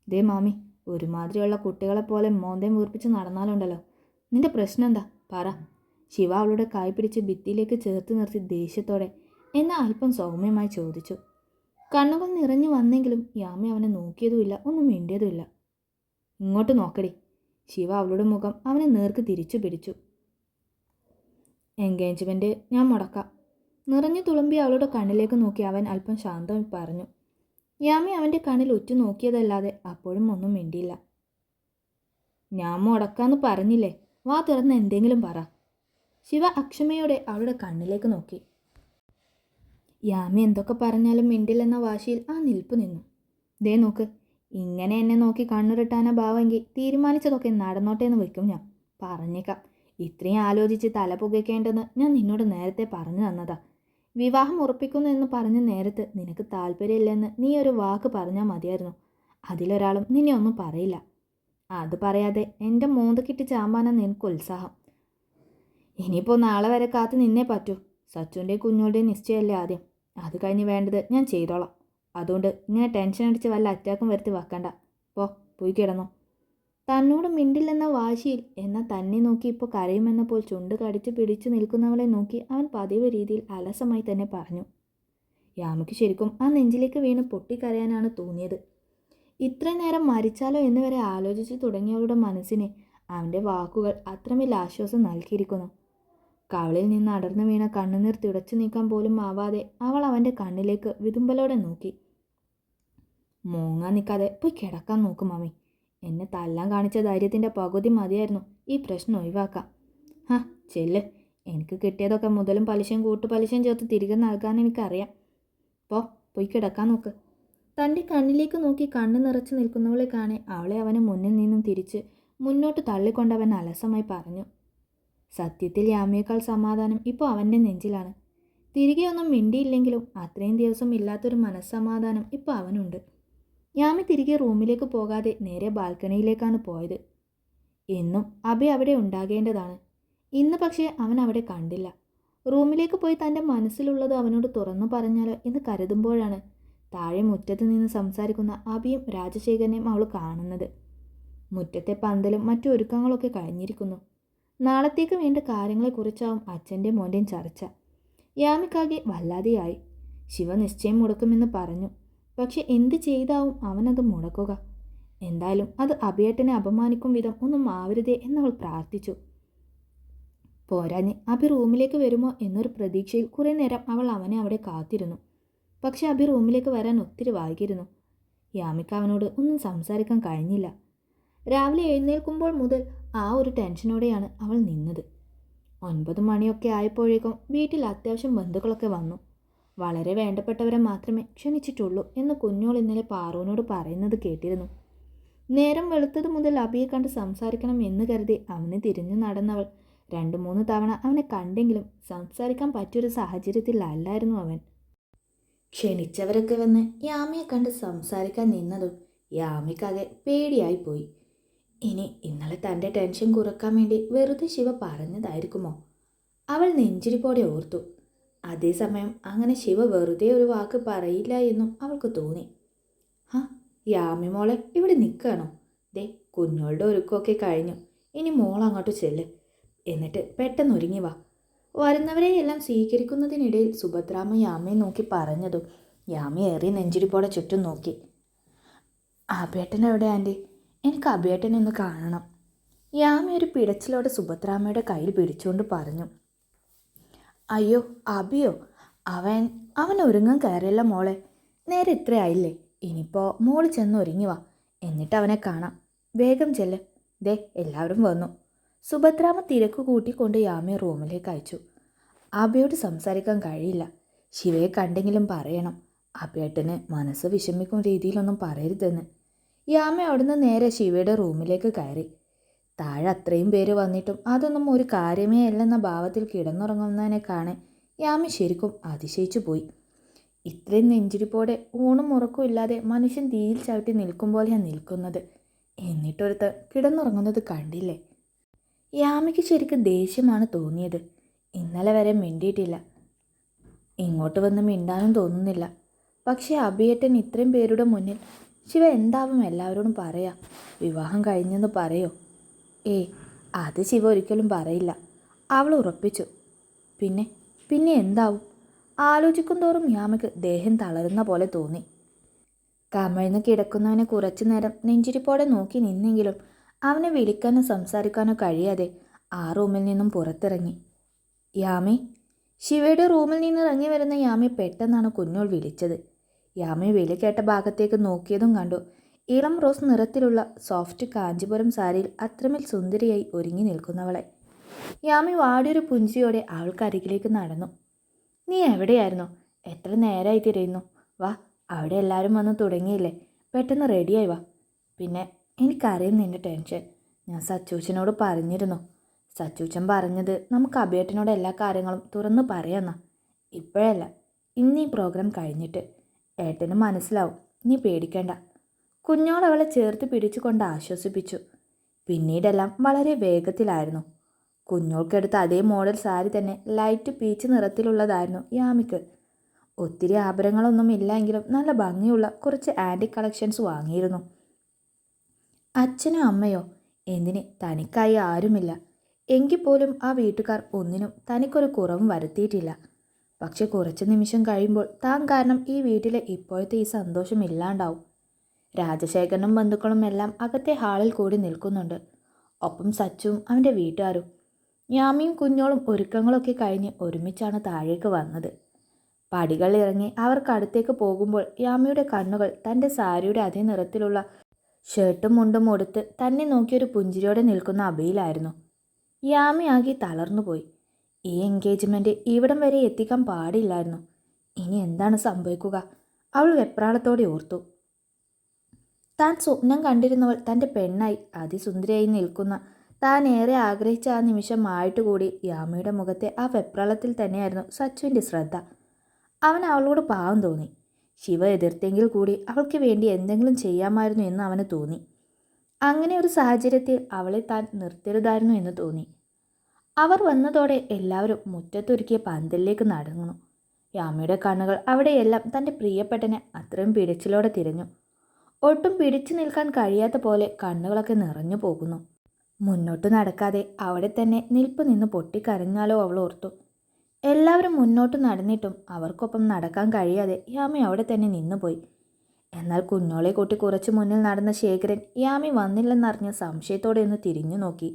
ദേ മാമി, ഒരുമാതിരിയുള്ള കുട്ടികളെപ്പോലെ മോന്തയും വീർപ്പിച്ച് നടന്നാലുണ്ടല്ലോ. നിന്റെ പ്രശ്നം എന്താ പറ. ശിവ അവളുടെ കൈ പിടിച്ച് ഭിത്തിയിലേക്ക് ചേർത്ത് നിർത്തി ദേഷ്യത്തോടെ എന്നാൽ അല്പം സൗമ്യമായി ചോദിച്ചു. കണ്ണുകൾ നിറഞ്ഞു വന്നെങ്കിലും യാമി അവനെ നോക്കിയതുമില്ല, ഒന്നും മിണ്ടിയതുമില്ല. ഇങ്ങോട്ട് നോക്കടി. ശിവ അവളുടെ മുഖം അവനെ നേർക്ക് തിരിച്ചു പിടിച്ചു. എൻഗേജ്മെൻറ്റ് ഞാൻ മുടക്കാം. നിറഞ്ഞു തുളുമ്പി അവളുടെ കണ്ണിലേക്ക് നോക്കി അവൻ അല്പം ശാന്തം പറഞ്ഞു. യാമി അവൻ്റെ കണ്ണിൽ ഉറ്റു നോക്കിയതല്ലാതെ അപ്പോഴും ഒന്നും മിണ്ടിയില്ല. ഞാൻ മുടക്കാന്ന് പറഞ്ഞില്ലേ, വാ തുറന്ന് എന്തെങ്കിലും പറ. ശിവ അക്ഷമയോടെ അവളുടെ കണ്ണിലേക്ക് നോക്കി. യാമി എന്തൊക്കെ പറഞ്ഞാലും മിണ്ടില്ലെന്ന വാശിയിൽ ആ നിൽപ്പ് നിന്നു. ദേ നോക്ക്, ഇങ്ങനെ എന്നെ നോക്കി കണ്ണുരുട്ടാന ഭാവമെങ്കിൽ തീരുമാനിച്ചതൊക്കെ നടന്നോട്ടെ എന്ന് വയ്ക്കും ഞാൻ. പറഞ്ഞേക്കാം, ഇത്രയും ആലോചിച്ച് തല പുകയ്ക്കേണ്ടെന്ന് ഞാൻ നിന്നോട് നേരത്തെ പറഞ്ഞു തന്നതാ. വിവാഹം ഉറപ്പിക്കുന്നു എന്ന് പറഞ്ഞ നേരത്ത് നിനക്ക് താല്പര്യമില്ലെന്ന് നീ ഒരു വാക്ക് പറഞ്ഞാൽ മതിയായിരുന്നു. അതിലൊരാളും നിന്നെ ഒന്നും പറയില്ല. അത് പറയാതെ എൻ്റെ മോന്തക്കിട്ട് ചാമ്പാനാ നിനക്ക് ഉത്സാഹം. ഇനിയിപ്പോൾ നാളെ വരെ കാത്ത് നിന്നേ പറ്റൂ. സച്ചുവിൻ്റെയും കുഞ്ഞുങ്ങളുടെയും നിശ്ചയമല്ലേ ആദ്യം. അത് കഴിഞ്ഞ് വേണ്ടത് ഞാൻ ചെയ്തോളാം. അതുകൊണ്ട് ഇങ്ങനെ ടെൻഷൻ അടിച്ച് വല്ല അറ്റാക്കും വരുത്തി വെക്കണ്ട. പോയി കിടന്നോ. തന്നോട് മിണ്ടില്ലെന്ന വാശിയിൽ എന്നാൽ തന്നെ നോക്കി ഇപ്പോൾ കരയുമെന്നപ്പോൾ ചുണ്ട് കടിച്ച് പിടിച്ചു നിൽക്കുന്നവളെ നോക്കി അവൻ പതിവ് രീതിയിൽ അലസമായി തന്നെ പറഞ്ഞു. യാമിക്ക് ശരിക്കും ആ നെഞ്ചിലേക്ക് വീണ് പൊട്ടിക്കരയാനാണ് തോന്നിയത്. ഇത്രയും നേരം മരിച്ചാലോ എന്ന് വരെ ആലോചിച്ചു തുടങ്ങിയവളുടെ മനസ്സിനെ അവൻ്റെ വാക്കുകൾ അത്രമേൽ ആശ്വാസം നൽകിയിരിക്കുന്നു. കവളിൽ നിന്ന് അടർന്നു വീണ കണ്ണുനീർ തുടച്ചു നീക്കാൻ പോലും ആവാതെ അവൾ അവൻ്റെ കണ്ണിലേക്ക് വിതുമ്പലോടെ നോക്കി. മൂങ്ങാൻ നിൽക്കാതെ പോയി കിടക്കാൻ നോക്കും മാമി. എന്നെ തല്ലാൻ കാണിച്ച ധൈര്യത്തിൻ്റെ പകുതി മതിയായിരുന്നു ഈ പ്രശ്നം ഒഴിവാക്കാം. ചെല്ല്. എനിക്ക് കിട്ടിയതൊക്കെ മുതലും പലിശയും കൂട്ടുപലിശയും ചേർത്ത് തിരികെ നൽകാൻ എനിക്കറിയാം. പോയി കിടക്കാൻ നോക്ക്. തൻ്റെ കണ്ണിലേക്ക് നോക്കി കണ്ണു നിറച്ച് നിൽക്കുന്നവളെ കാണെ അവളെ അവന് മുന്നിൽ നിന്നും തിരിച്ച് മുന്നോട്ട് തള്ളിക്കൊണ്ടവൻ അലസമായി പറഞ്ഞു. സത്യത്തിൽ യാമിയേക്കാൾ സമാധാനം ഇപ്പോൾ അവൻ്റെ നെഞ്ചിലാണ്. തിരികെ ഒന്നും മിണ്ടിയില്ലെങ്കിലും അത്രയും ദിവസം ഇല്ലാത്തൊരു മനസ്സമാധാനം ഇപ്പോൾ അവനുണ്ട്. യാമി തിരികെ റൂമിലേക്ക് പോകാതെ നേരെ ബാൽക്കണിയിലേക്കാണ് പോയത്. എന്നും അഭി അവിടെ ഉണ്ടാകേണ്ടതാണ്. ഇന്ന് പക്ഷേ അവൻ അവിടെ കണ്ടില്ല. റൂമിലേക്ക് പോയി തൻ്റെ മനസ്സിലുള്ളത് അവനോട് തുറന്നു പറഞ്ഞാലോ എന്ന് കരുതുമ്പോഴാണ് താഴെ മുറ്റത്ത് നിന്ന് സംസാരിക്കുന്ന അഭിയും രാജശേഖരനെയും അവൾ കാണുന്നത്. മുറ്റത്തെ പന്തലും മറ്റു ഒരുക്കങ്ങളൊക്കെ കഴിഞ്ഞിരിക്കുന്നു. നാളത്തേക്ക് വേണ്ട കാര്യങ്ങളെക്കുറിച്ചാവും അച്ഛൻ്റെയും മോൻ്റെയും ചർച്ച. യാമിക്കാകെ വല്ലാതെയായി. ശിവ നിശ്ചയം മുടക്കുമെന്ന് പറഞ്ഞു. പക്ഷെ എന്ത് ചെയ്താവും അവനത് മുടക്കുക? എന്തായാലും അത് അഭിയേട്ടനെ അപമാനിക്കും വിധം ഒന്നും ആവരുതേ എന്നവൾ പ്രാർത്ഥിച്ചു. പോരാഞ്ഞ് അഭി റൂമിലേക്ക് വരുമോ എന്നൊരു പ്രതീക്ഷയിൽ കുറേ നേരം അവൾ അവനെ അവിടെ കാത്തിരുന്നു. പക്ഷെ അഭി റൂമിലേക്ക് വരാൻ ഒത്തിരി വൈകിയിരുന്നു. യാമിക്ക് അവനോട് ഒന്നും സംസാരിക്കാൻ കഴിഞ്ഞില്ല. രാവിലെ എഴുന്നേൽക്കുമ്പോൾ മുതൽ ആ ഒരു ടെൻഷനോടെയാണ് അവൾ നിന്നത്. 9 മണിയൊക്കെ ആയപ്പോഴേക്കും വീട്ടിൽ അത്യാവശ്യം ബന്ധുക്കളൊക്കെ വന്നു. വളരെ വേണ്ടപ്പെട്ടവരെ മാത്രമേ ക്ഷണിച്ചിട്ടുള്ളൂ എന്ന് കുഞ്ഞോൾ ഇന്നലെ പാറുവിനോട് പറയുന്നത് കേട്ടിരുന്നു. നേരം വെളുത്തത് മുതൽ അഭിയെ കണ്ട് സംസാരിക്കണം എന്ന് കരുതി അവന് തിരിഞ്ഞു നടന്നവൾ 2-3 തവണ അവനെ കണ്ടെങ്കിലും സംസാരിക്കാൻ പറ്റിയൊരു സാഹചര്യത്തിലല്ലായിരുന്നു അവൻ. ക്ഷണിച്ചവരൊക്കെ വന്ന് യാമിയെ കണ്ട് സംസാരിക്കാൻ നിന്നതും യാമിക്കാകെ പേടിയായിപ്പോയി. ഇനി ഇന്നലെ തൻ്റെ ടെൻഷൻ കുറക്കാൻ വേണ്ടി വെറുതെ ശിവ പറഞ്ഞതായിരിക്കുമോ? അവൾ നെഞ്ചിരിപ്പോടെ ഓർത്തു. അതേസമയം അങ്ങനെ ശിവ വെറുതെ ഒരു വാക്ക് പറയില്ല എന്നും അവൾക്ക് തോന്നി. യാമി മോളെ ഇവിടെ നിൽക്കണോ? ദേ കുഞ്ഞോളുടെ ഒരുക്കമൊക്കെ കഴിഞ്ഞു. ഇനി മോൾ അങ്ങോട്ട് ചെല്ല്. എന്നിട്ട് പെട്ടെന്ന് ഒരുങ്ങി വാ. വരുന്നവരെയെല്ലാം സ്വീകരിക്കുന്നതിനിടയിൽ സുഭദ്രാമ്മ യാമയെ നോക്കി പറഞ്ഞതും യാമി ഏറി നെഞ്ചിരിപ്പോടെ ചുറ്റും നോക്കി. അഭിയേട്ടൻ എവിടെ ആൻറ്റി? എനിക്ക് അഭിയേട്ടനെ ഒന്ന് കാണണം. യാമി ഒരു പിടച്ചിലോടെ സുഭദ്രാമ്മയുടെ കയ്യിൽ പിടിച്ചുകൊണ്ട് പറഞ്ഞു. അയ്യോ അബിയോ, അവൻ അവൻ ഒരുങ്ങാൻ കയറിയല്ല മോളെ. നേരെ ഇത്രയായില്ലേ, ഇനിയിപ്പോൾ മോള് ചെന്ന് ഒരുങ്ങി വാ, എന്നിട്ട് അവനെ കാണാം. വേഗം ചെല്ല്. ദേ എല്ലാവരും വന്നു. സുഭദ്രാമ്മ തിരക്ക് കൂട്ടിക്കൊണ്ട് യാമിയെ റൂമിലേക്ക് അയച്ചു. അബിയോട് സംസാരിക്കാൻ കഴിയില്ല. ശിവയെ കണ്ടെങ്കിലും പറയണം. അബിയേട്ടന് മനസ്സ് വിഷമിക്കും രീതിയിലൊന്നും പറയരുതെന്ന്. യാമി അവിടുന്ന് നേരെ ശിവയുടെ റൂമിലേക്ക് കയറി. താഴെ അത്രയും പേര് വന്നിട്ടും അതൊന്നും ഒരു കാര്യമേ അല്ലെന്ന ഭാവത്തിൽ കിടന്നുറങ്ങുന്നതിനെ കാണാൻ യാമി ശരിക്കും അതിശയിച്ചു പോയി. ഇത്രയും നെഞ്ചിരിപ്പോടെ ഊണും ഉറക്കും ഇല്ലാതെ മനുഷ്യൻ തീയിൽ ചവിട്ടി നിൽക്കും പോലെയാണ് നിൽക്കുന്നത്. എന്നിട്ടൊരുത്ത് കിടന്നുറങ്ങുന്നത് കണ്ടില്ലേ? യാമിക്ക് ശരിക്കും ദേഷ്യമാണ് തോന്നിയത്. ഇന്നലെ വരെ മിണ്ടിയിട്ടില്ല, ഇങ്ങോട്ട് വന്ന് മിണ്ടാനും തോന്നുന്നില്ല. പക്ഷേ അഭിയേട്ടൻ ഇത്രയും പേരുടെ മുന്നിൽ ശിവ എന്താവും എല്ലാവരോടും പറയാ? വിവാഹം കഴിഞ്ഞെന്ന് പറയോ? അത് ശിവ ഒരിക്കലും പറയില്ല, അവൾ ഉറപ്പിച്ചു. പിന്നെ എന്താവും? ആലോചിക്കും തോറും യാമയ്ക്ക് ദേഹം തളരുന്ന പോലെ തോന്നി. കമിഴ്ന്ന് കിടക്കുന്നവനെ കുറച്ചു നേരം നെഞ്ചിരിപ്പോടെ നോക്കി നിന്നെങ്കിലും അവനെ വിളിക്കാനോ സംസാരിക്കാനോ കഴിയാതെ ആ റൂമിൽ നിന്നും പുറത്തിറങ്ങി. യാമി. ശിവയുടെ റൂമിൽ നിന്ന് ഇറങ്ങി വരുന്ന യാമി പെട്ടെന്നാണ് കുഞ്ഞോൾ വിളിച്ചത്. യാമി വിളി കേട്ട ഭാഗത്തേക്ക് നോക്കിയതും കണ്ടു ഇളം റോസ് നിറത്തിലുള്ള സോഫ്റ്റ് കാഞ്ചിപുരം സാരിയിൽ അത്രമേൽ സുന്ദരിയായി ഒരുങ്ങി നിൽക്കുന്നവളെ. യാമി വാടിയൊരു പുഞ്ചിരിയോടെ അവൾക്കരികിലേക്ക് നടന്നു. നീ എവിടെയായിരുന്നു? എത്ര നേരമായി തിരയുന്നു? വാ, അവിടെ എല്ലാവരും വന്ന് തുടങ്ങിയില്ലേ, പെട്ടെന്ന് റെഡിയായി വാ. പിന്നെ എനിക്കറിയാം നിൻ്റെ ടെൻഷൻ. ഞാൻ സച്ചൂച്ചനോട് പറഞ്ഞിരുന്നു. സച്ചൂച്ചൻ പറഞ്ഞത് നമുക്ക് അഭിയേട്ടനോട് എല്ലാ കാര്യങ്ങളും തുറന്നു പറയാമെന്നാ. ഇപ്പോഴല്ല, ഇന്ന് ഈ പ്രോഗ്രാം കഴിഞ്ഞിട്ട്. ഏട്ടന് മനസ്സിലാവും, നീ പേടിക്കേണ്ട. കുഞ്ഞോൾ അവളെ ചേർത്ത് പിടിച്ചുകൊണ്ട് ആശ്വസിപ്പിച്ചു. പിന്നീടെല്ലാം വളരെ വേഗത്തിലായിരുന്നു. കുഞ്ഞോൾക്കെടുത്ത അതേ മോഡൽ സാരി തന്നെ ലൈറ്റ് പീച്ച് നിറത്തിലുള്ളതായിരുന്നു യാമിക്ക്. ഒത്തിരി ആഭരണങ്ങളൊന്നും ഇല്ലെങ്കിലും നല്ല ഭംഗിയുള്ള കുറച്ച് ആൻറ്റിക് കളക്ഷൻസ് വാങ്ങിയിരുന്നു. അച്ഛനോ അമ്മയോ എന്തിന്, തനിക്കായി ആരുമില്ല. എങ്കിൽ പോലും ആ വീട്ടുകാർ ഒന്നിനും തനിക്കൊരു കുറവും വരുത്തിയിട്ടില്ല. പക്ഷെ കുറച്ച് നിമിഷം കഴിയുമ്പോൾ താൻ കാരണം ഈ വീട്ടിലെ ഇപ്പോഴത്തെ ഈ സന്തോഷം ഇല്ലാണ്ടാവും. രാജശേഖരനും ബന്ധുക്കളും എല്ലാം അകത്തെ ഹാളിൽ കൂടി നിൽക്കുന്നുണ്ട്. ഒപ്പം സച്ചുവും അവൻ്റെ വീട്ടുകാരും. യാമിയും കുഞ്ഞോളും ഒരുക്കങ്ങളൊക്കെ കഴിഞ്ഞ് ഒരുമിച്ചാണ് താഴേക്ക് വന്നത്. പടികൾ ഇറങ്ങി അവർക്കടുത്തേക്ക് പോകുമ്പോൾ യാമിയുടെ കണ്ണുകൾ തൻ്റെ സാരിയുടെ അതേ നിറത്തിലുള്ള ഷർട്ടും മുണ്ടും ഉടുത്ത് തന്നെ നോക്കിയൊരു പുഞ്ചിരിയോടെ നിൽക്കുന്ന അബിയിലായിരുന്നു. യാമി ആകെ തളർന്നുപോയി. ഈ എൻഗേജ്മെൻറ്റ് ഇവിടം വരെ എത്തിക്കാൻ പാടില്ലായിരുന്നു. ഇനി എന്താണ് സംഭവിക്കുക? അവൾ വെപ്രാളത്തോടെ ഓർത്തു. താൻ സ്വപ്നം കണ്ടിരുന്നവൾ തൻ്റെ പെണ്ണായി അതിസുന്ദരിയായി നിൽക്കുന്ന താൻ ഏറെ ആഗ്രഹിച്ച ആ നിമിഷം ആയിട്ടുകൂടി യാമിയുടെ മുഖത്തെ ആ വെപ്രാളത്തിൽ തന്നെയായിരുന്നു സച്ചുവിൻ്റെ ശ്രദ്ധ. അവൻ അവളോട് പാവം തോന്നി. ശിവ എതിർത്തെങ്കിൽ കൂടി അവൾക്ക് വേണ്ടി എന്തെങ്കിലും ചെയ്യാമായിരുന്നു എന്ന് അവന് തോന്നി. അങ്ങനെ ഒരു സാഹചര്യത്തിൽ അവളെ താൻ നിർത്തരുതായിരുന്നു എന്ന് തോന്നി. അവർ വന്നതോടെ എല്ലാവരും മുറ്റത്തൊരുക്കിയ പന്തലിലേക്ക് നടന്നു. യാമിയുടെ കണ്ണുകൾ അവിടെയെല്ലാം തൻ്റെ പ്രിയപ്പെട്ടനെ അത്രയും പിടിച്ചിലോടെ തിരഞ്ഞു. ഒട്ടും പിടിച്ചു നിൽക്കാൻ കഴിയാത്ത പോലെ കണ്ണുകളൊക്കെ നിറഞ്ഞു പോകുന്നു. മുന്നോട്ട് നടക്കാതെ അവിടെ തന്നെ നിൽപ്പ് നിന്ന് പൊട്ടിക്കരഞ്ഞാലോ അവൾ ഓർത്തു. എല്ലാവരും മുന്നോട്ട് നടന്നിട്ടും അവർക്കൊപ്പം നടക്കാൻ കഴിയാതെ യാമി അവിടെ തന്നെ നിന്നുപോയി. എന്നാൽ കുഞ്ഞോളെ കൂട്ടി കുറച്ച് മുന്നിൽ നടന്ന ശേഖരൻ യാമി വന്നില്ലെന്നറിഞ്ഞ് സംശയത്തോടെ ഒന്ന് തിരിഞ്ഞു നോക്കി.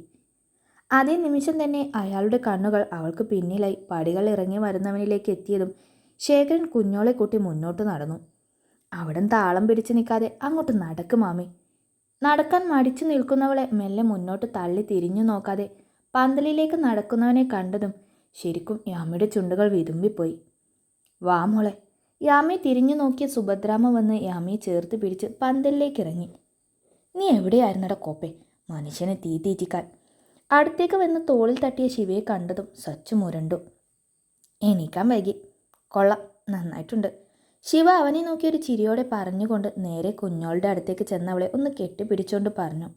അതേ നിമിഷം തന്നെ അയാളുടെ കണ്ണുകൾ അവൾക്ക് പിന്നിലായി പടികൾ ഇറങ്ങി വരുന്നവനിലേക്ക് എത്തിയതും ശേഖരൻ കുഞ്ഞോളെ കൂട്ടി മുന്നോട്ട് നടന്നു. അവിടം താളം പിടിച്ചു നിൽക്കാതെ അങ്ങോട്ട് നടക്ക് മാമി. നടക്കാൻ മടിച്ചു നിൽക്കുന്നവളെ മെല്ലെ മുന്നോട്ട് തള്ളി തിരിഞ്ഞു നോക്കാതെ പന്തലിലേക്ക് നടക്കുന്നവനെ കണ്ടതും ശരിക്കും യാമിയുടെ ചുണ്ടുകൾ വിതുമ്പിപ്പോയി. വാ മോളെ. യാമിയെ തിരിഞ്ഞു നോക്കിയ സുഭദ്രാമ്മ വന്ന് യാമിയെ ചേർത്ത് പിടിച്ച് പന്തലിലേക്ക് ഇറങ്ങി. നീ എവിടെയായിരുന്നടാ കോപ്പെ, മനുഷ്യനെ തീ തീറ്റിക്കാൻ. അടുത്തേക്ക് വന്ന് തോളിൽ തട്ടിയ ശിവയെ കണ്ടതും സച്ചു മുരണ്ടു. എണീക്കാൻ വൈകി. കൊള്ളാം, നന്നായിട്ടുണ്ട്. ശിവ അവനെ നോക്കി ഒരു ചിരിയോടെ പറഞ്ഞുകൊണ്ട് നേരെ കുഞ്ഞോളുടെ അടുത്തേക്ക് ചെന്നവളെ ഒന്ന് കെട്ടിപ്പിടിച്ചുകൊണ്ട് പറഞ്ഞു.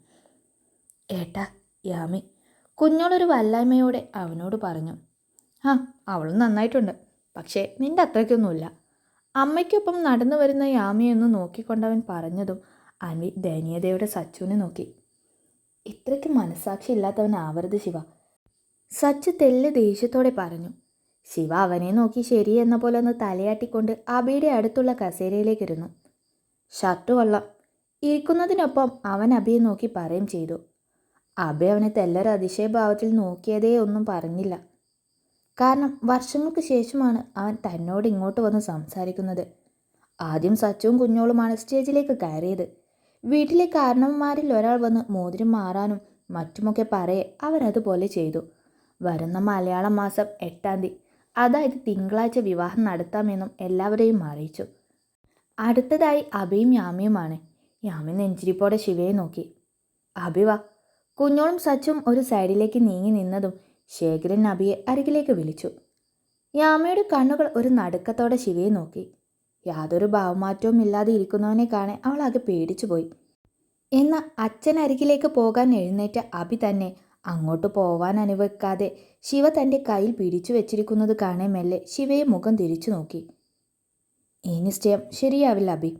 ഏട്ടാ. യാമി കുഞ്ഞോളൊരു വല്ലായ്മയോടെ അവനോട് പറഞ്ഞു. അവളും നന്നായിട്ടുണ്ട്, പക്ഷേ നിൻ്റെ അത്രയ്ക്കൊന്നുമില്ല. അമ്മയ്ക്കൊപ്പം നടന്നു വരുന്ന യാമിയൊന്ന് നോക്കിക്കൊണ്ടവൻ പറഞ്ഞതും അൻവി ദയനീയതയോടെ സച്ചുവിനെ നോക്കി. ഇത്രയ്ക്ക് മനസ്സാക്ഷി ഇല്ലാത്തവനാവരുത് ശിവ, സച്ചു തെല്ല് ദേഷ്യത്തോടെ പറഞ്ഞു. ശിവ അവനെ നോക്കി ശരിയെന്ന പോലെ ഒന്ന് തലയാട്ടിക്കൊണ്ട് അബിയുടെ അടുത്തുള്ള കസേരയിലേക്ക് ഇരുന്നു. ഷർട്ട് കൊള്ളാം. ഇരിക്കുന്നതിനൊപ്പം അവൻ അബിയെ നോക്കി പറയുകയും ചെയ്തു. അഭി അവനെ തെല്ലൊരു അതിശയഭാവത്തിൽ നോക്കിയതേ ഒന്നും പറഞ്ഞില്ല. കാരണം വർഷങ്ങൾക്ക് ശേഷമാണ് അവൻ തന്നോട് ഇങ്ങോട്ട് വന്ന് സംസാരിക്കുന്നത്. ആദ്യം സച്ചുവും കുഞ്ഞോളുമാണ് സ്റ്റേജിലേക്ക് കയറിയത്. വീട്ടിലെ കാരണവന്മാരിൽ ഒരാൾ വന്ന് മോതിരം മാറാനും മറ്റുമൊക്കെ പറയെ അവരതുപോലെ ചെയ്തു. വരുന്ന മലയാള മാസം 8-ാം തീയതി, അതായത് തിങ്കളാഴ്ച വിവാഹം നടത്താമെന്നും എല്ലാവരെയും അറിയിച്ചു. അടുത്തതായി അഭിയും യാമിയുമാണ്. യാമി നെഞ്ചിരിപ്പോടെ ശിവയെ നോക്കി. അഭി വാ. കുഞ്ഞോളും സച്ചും ഒരു സൈഡിലേക്ക് നീങ്ങി നിന്നതും ശേഖരൻ അഭിയെ അരികിലേക്ക് വിളിച്ചു. യാമിയുടെ കണ്ണുകൾ ഒരു നടുക്കത്തോടെ ശിവയെ നോക്കി. യാതൊരു ഭാവമാറ്റവും ഇല്ലാതെ ഇരിക്കുന്നവനെ കാണെ അവൾ ആകെ പേടിച്ചുപോയി. എന്നാൽ അച്ഛൻ അരികിലേക്ക് പോകാൻ എഴുന്നേറ്റ അഭി തന്നെ അങ്ങോട്ട് പോവാൻ അനുവദിക്കാതെ ശിവ തൻ്റെ കയ്യിൽ പിടിച്ചു വെച്ചിരിക്കുന്നത് കാണെ മെല്ലെ ശിവയെ മുഖം തിരിച്ചു നോക്കി. ഈ നിശ്ചയം ശരിയാവില്ല അഭി.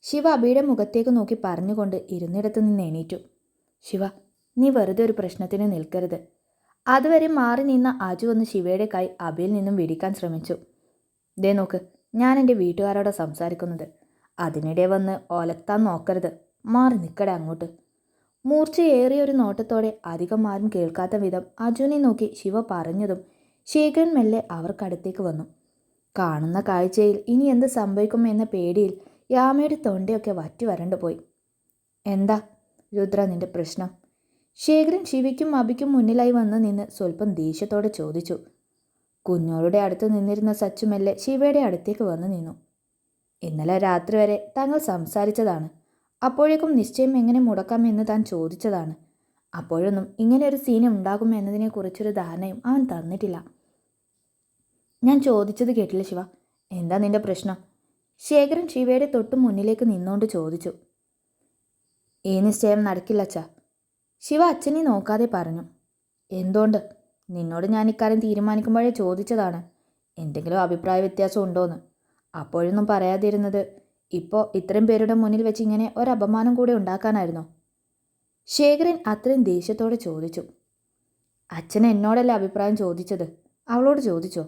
ശിവ അഭിയുടെ മുഖത്തേക്ക് നോക്കി പറഞ്ഞുകൊണ്ട് ഇരുന്നിടത്ത് നിന്ന് എണീറ്റു. ശിവ, നീ വെറുതെ ഒരു പ്രശ്നത്തിന് നിൽക്കരുത്. അതുവരെ മാറി നിന്ന അജു വന്ന് ശിവയുടെ കൈ അഭിയിൽ നിന്നും വിടിക്കാൻ ശ്രമിച്ചു. ദേ നോക്ക്, ഞാൻ എൻ്റെ വീട്ടുകാരോട് സംസാരിക്കുന്നത്. അതിനിടെ വന്ന് ഒലത്താൻ നോക്കരുത്. മാറി നിൽക്കടേ അങ്ങോട്ട്. മൂർച്ചയേറിയ ഒരു നോട്ടത്തോടെ അധികം ആരും കേൾക്കാത്ത വിധം അജുവിനെ നോക്കി ശിവ പറഞ്ഞതും ശേഖരൻ മെല്ലെ അവർക്കടുത്തേക്ക് വന്നു. കാണുന്ന കാഴ്ചയിൽ ഇനി എന്ത് സംഭവിക്കും എന്ന പേടിയിൽ യാമയുടെ തൊണ്ടയൊക്കെ വറ്റി വരണ്ടു പോയി. എന്താ രുദ്ര നിന്റെ പ്രശ്നം? ശേഖരൻ ശിവയ്ക്കും അഭിക്കും മുന്നിലായി വന്ന് നിന്ന് സ്വല്പം ദേഷ്യത്തോടെ ചോദിച്ചു. കുഞ്ഞോളുടെ അടുത്ത് നിന്നിരുന്ന സച്ചു മെല്ലെ ശിവയുടെ അടുത്തേക്ക് വന്നു നിന്നു. ഇന്നലെ രാത്രി വരെ തങ്ങൾ സംസാരിച്ചതാണ്. അപ്പോഴേക്കും നിശ്ചയം എങ്ങനെ മുടക്കാമെന്ന് താൻ ചോദിച്ചതാണ്. അപ്പോഴൊന്നും ഇങ്ങനെ ഒരു സീൻ ഉണ്ടാകും എന്നതിനെക്കുറിച്ചൊരു ധാരണയും അവൻ തന്നിട്ടില്ല. ഞാൻ ചോദിച്ചത് കേട്ടില്ല ശിവ. എന്താ നിന്റെ പ്രശ്നം? ശേഖരൻ ശിവയുടെ തൊട്ടു മുന്നിലേക്ക് നിന്നുകൊണ്ട് ചോദിച്ചു. ഈ നിശ്ചയം നടക്കില്ല അച്ഛാ. ശിവ അച്ഛനെ നോക്കാതെ പറഞ്ഞു. എന്തുകൊണ്ട്? നിന്നോട് ഞാൻ ഇക്കാര്യം തീരുമാനിക്കുമ്പോഴേ ചോദിച്ചതാണ്. എന്തെങ്കിലും അഭിപ്രായ വ്യത്യാസം ഉണ്ടോയെന്ന്. അപ്പോഴൊന്നും പറയാതിരുന്നത് ഇപ്പോൾ ഇത്രയും പേരുടെ മുന്നിൽ വെച്ച് ഇങ്ങനെ ഒരപമാനം കൂടെ ഉണ്ടാക്കാനായിരുന്നോ? ശേഖരൻ അത്രയും ദേഷ്യത്തോടെ ചോദിച്ചു. അച്ഛൻ എന്നോടല്ല അഭിപ്രായം ചോദിച്ചത്, അവളോട് ചോദിച്ചോ?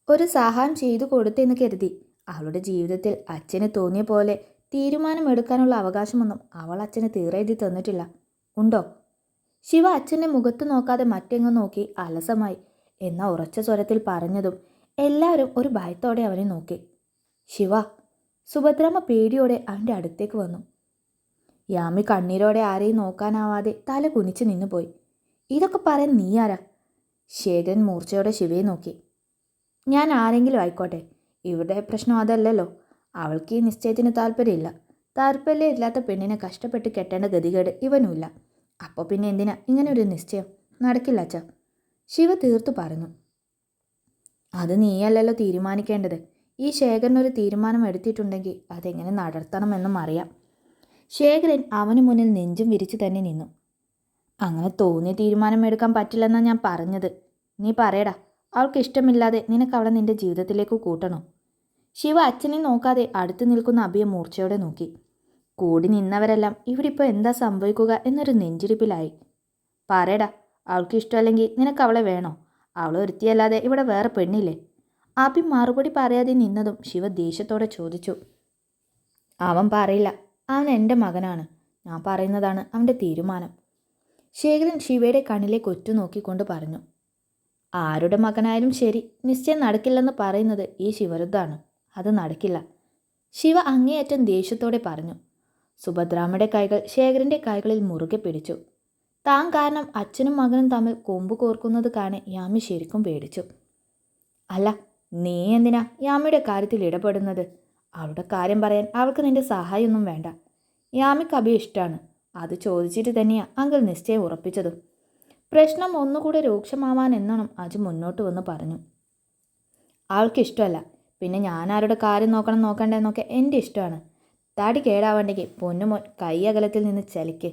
ഒരു സഹായം ചെയ്തു കൊടുത്തെന്ന് കരുതി അവളുടെ ജീവിതത്തിൽ അച്ഛന് തോന്നിയ പോലെ തീരുമാനമെടുക്കാനുള്ള അവകാശമൊന്നും അവൾ അച്ഛന് തീരെഴുതി തന്നിട്ടില്ല. ഉണ്ടോ? ശിവ അച്ഛൻ്റെ മുഖത്ത് നോക്കാതെ മറ്റെങ്ങും നോക്കി അലസമായി എന്ന ഉറച്ച സ്വരത്തിൽ പറഞ്ഞതും എല്ലാവരും ഒരു ഭയത്തോടെ അവനെ നോക്കി. ശിവ. സുഭദ്രാമ്മ പേടിയോടെ അവൻ്റെ അടുത്തേക്ക് വന്നു. യാമി കണ്ണീരോടെ ആരെയും നോക്കാനാവാതെ തല കുനിച്ച് നിന്നുപോയി. ഇതൊക്കെ പറയാൻ നീ ആരാ? ശേഖരൻ മൂർച്ചയോടെ ശിവയെ നോക്കി. ഞാൻ ആരെങ്കിലും ആയിക്കോട്ടെ, ഇവിടെ പ്രശ്നം അതല്ലല്ലോ. അവൾക്ക് ഈ നിശ്ചയത്തിന് താല്പര്യമില്ല. താല്പര്യമില്ലാത്ത പെണ്ണിനെ കഷ്ടപ്പെട്ട് കെട്ടേണ്ട ഗതികേട് ഇവനുമില്ല. അപ്പോൾ പിന്നെ എന്തിനാ ഇങ്ങനെ ഒരു നിശ്ചയം? നടക്കില്ല അച്ഛാ, ശിവ തീർത്തു പറഞ്ഞു. അത് നീയല്ലല്ലോ തീരുമാനിക്കേണ്ടത്. ഈ ശേഖരനൊരു തീരുമാനം എടുത്തിട്ടുണ്ടെങ്കിൽ അതെങ്ങനെ നടത്തണമെന്നും അറിയാം. ശേഖരൻ അവന് മുന്നിൽ നെഞ്ചും വിരിച്ചു തന്നെ നിന്നു. അങ്ങനെ തോന്നിയ തീരുമാനം എടുക്കാൻ പറ്റില്ലെന്നാണ് ഞാൻ പറഞ്ഞത്. നീ പറയടാ, അവൾക്ക് ഇഷ്ടമില്ലാതെ നിനക്ക് അവളെ നിന്റെ ജീവിതത്തിലേക്ക് കൂട്ടണോ? ശിവ അച്ഛനെ നോക്കാതെ അടുത്ത് നിൽക്കുന്ന അഭിയെ മൂർച്ചയോടെ നോക്കി. കൂടി നിന്നവരെല്ലാം ഇവിടെ ഇപ്പോൾ എന്താ സംഭവിക്കുക എന്നൊരു നെഞ്ചിരിപ്പിലായി. പറയടാ, അവൾക്ക് ഇഷ്ടമല്ലെങ്കിൽ നിനക്ക് അവളെ വേണോ? അവൾ ഒരുത്തിയല്ലാതെ ഇവിടെ വേറെ പെണ്ണില്ലേ? അഭി മറുപടി പറയാതെ നിന്നതും ശിവ ദേഷ്യത്തോടെ ചോദിച്ചു. അവൻ പറയില്ല. അവൻ എൻ്റെ മകനാണ്. ഞാൻ പറയുന്നതാണ് അവൻ്റെ തീരുമാനം. ശേഖരൻ ശിവയുടെ കണ്ണിലേക്ക് ഒറ്റ നോക്കിക്കൊണ്ട് പറഞ്ഞു. ആരുടെ മകനായാലും ശരി, നിശ്ചയം നടക്കില്ലെന്ന് പറയുന്നത് ഈ ശിവരുദ്ധാണ്. അത് നടക്കില്ല. ശിവ അങ്ങേയറ്റം ദേഷ്യത്തോടെ പറഞ്ഞു. സുഭദ്രാമ്മയുടെ കൈകൾ ശേഖരൻ്റെ കൈകളിൽ മുറുകെ പിടിച്ചു. താൻ കാരണം അച്ഛനും മകനും തമ്മിൽ കൊമ്പ് കോർക്കുന്നത് കാണെ യാമി ശരിക്കും പേടിച്ചു. അല്ല, നീ എന്തിനാ യാമിയുടെ കാര്യത്തിൽ ഇടപെടുന്നത്? അവളുടെ കാര്യം പറയാൻ അവൾക്ക് നിന്റെ സഹായമൊന്നും വേണ്ട. യാമിക്ക് അഭി ഇഷ്ടമാണ്. അത് ചോദിച്ചിട്ട് തന്നെയാണ് അങ്കിൾ നിശ്ചയം ഉറപ്പിച്ചതും. പ്രശ്നം ഒന്നുകൂടെ രൂക്ഷമാവാൻ എന്നോണം അജു മുന്നോട്ട് വന്ന് പറഞ്ഞു. അവൾക്ക് ഇഷ്ടമല്ല, പിന്നെ ഞാൻ ആരുടെ കാര്യം നോക്കണ്ടെന്നൊക്കെ എൻ്റെ ഇഷ്ടമാണ്. തടി കേടാവണ്ടെങ്കിൽ പൊന്നുമോൻ കൈ അകലത്തിൽ നിന്ന് ചലിക്ക്.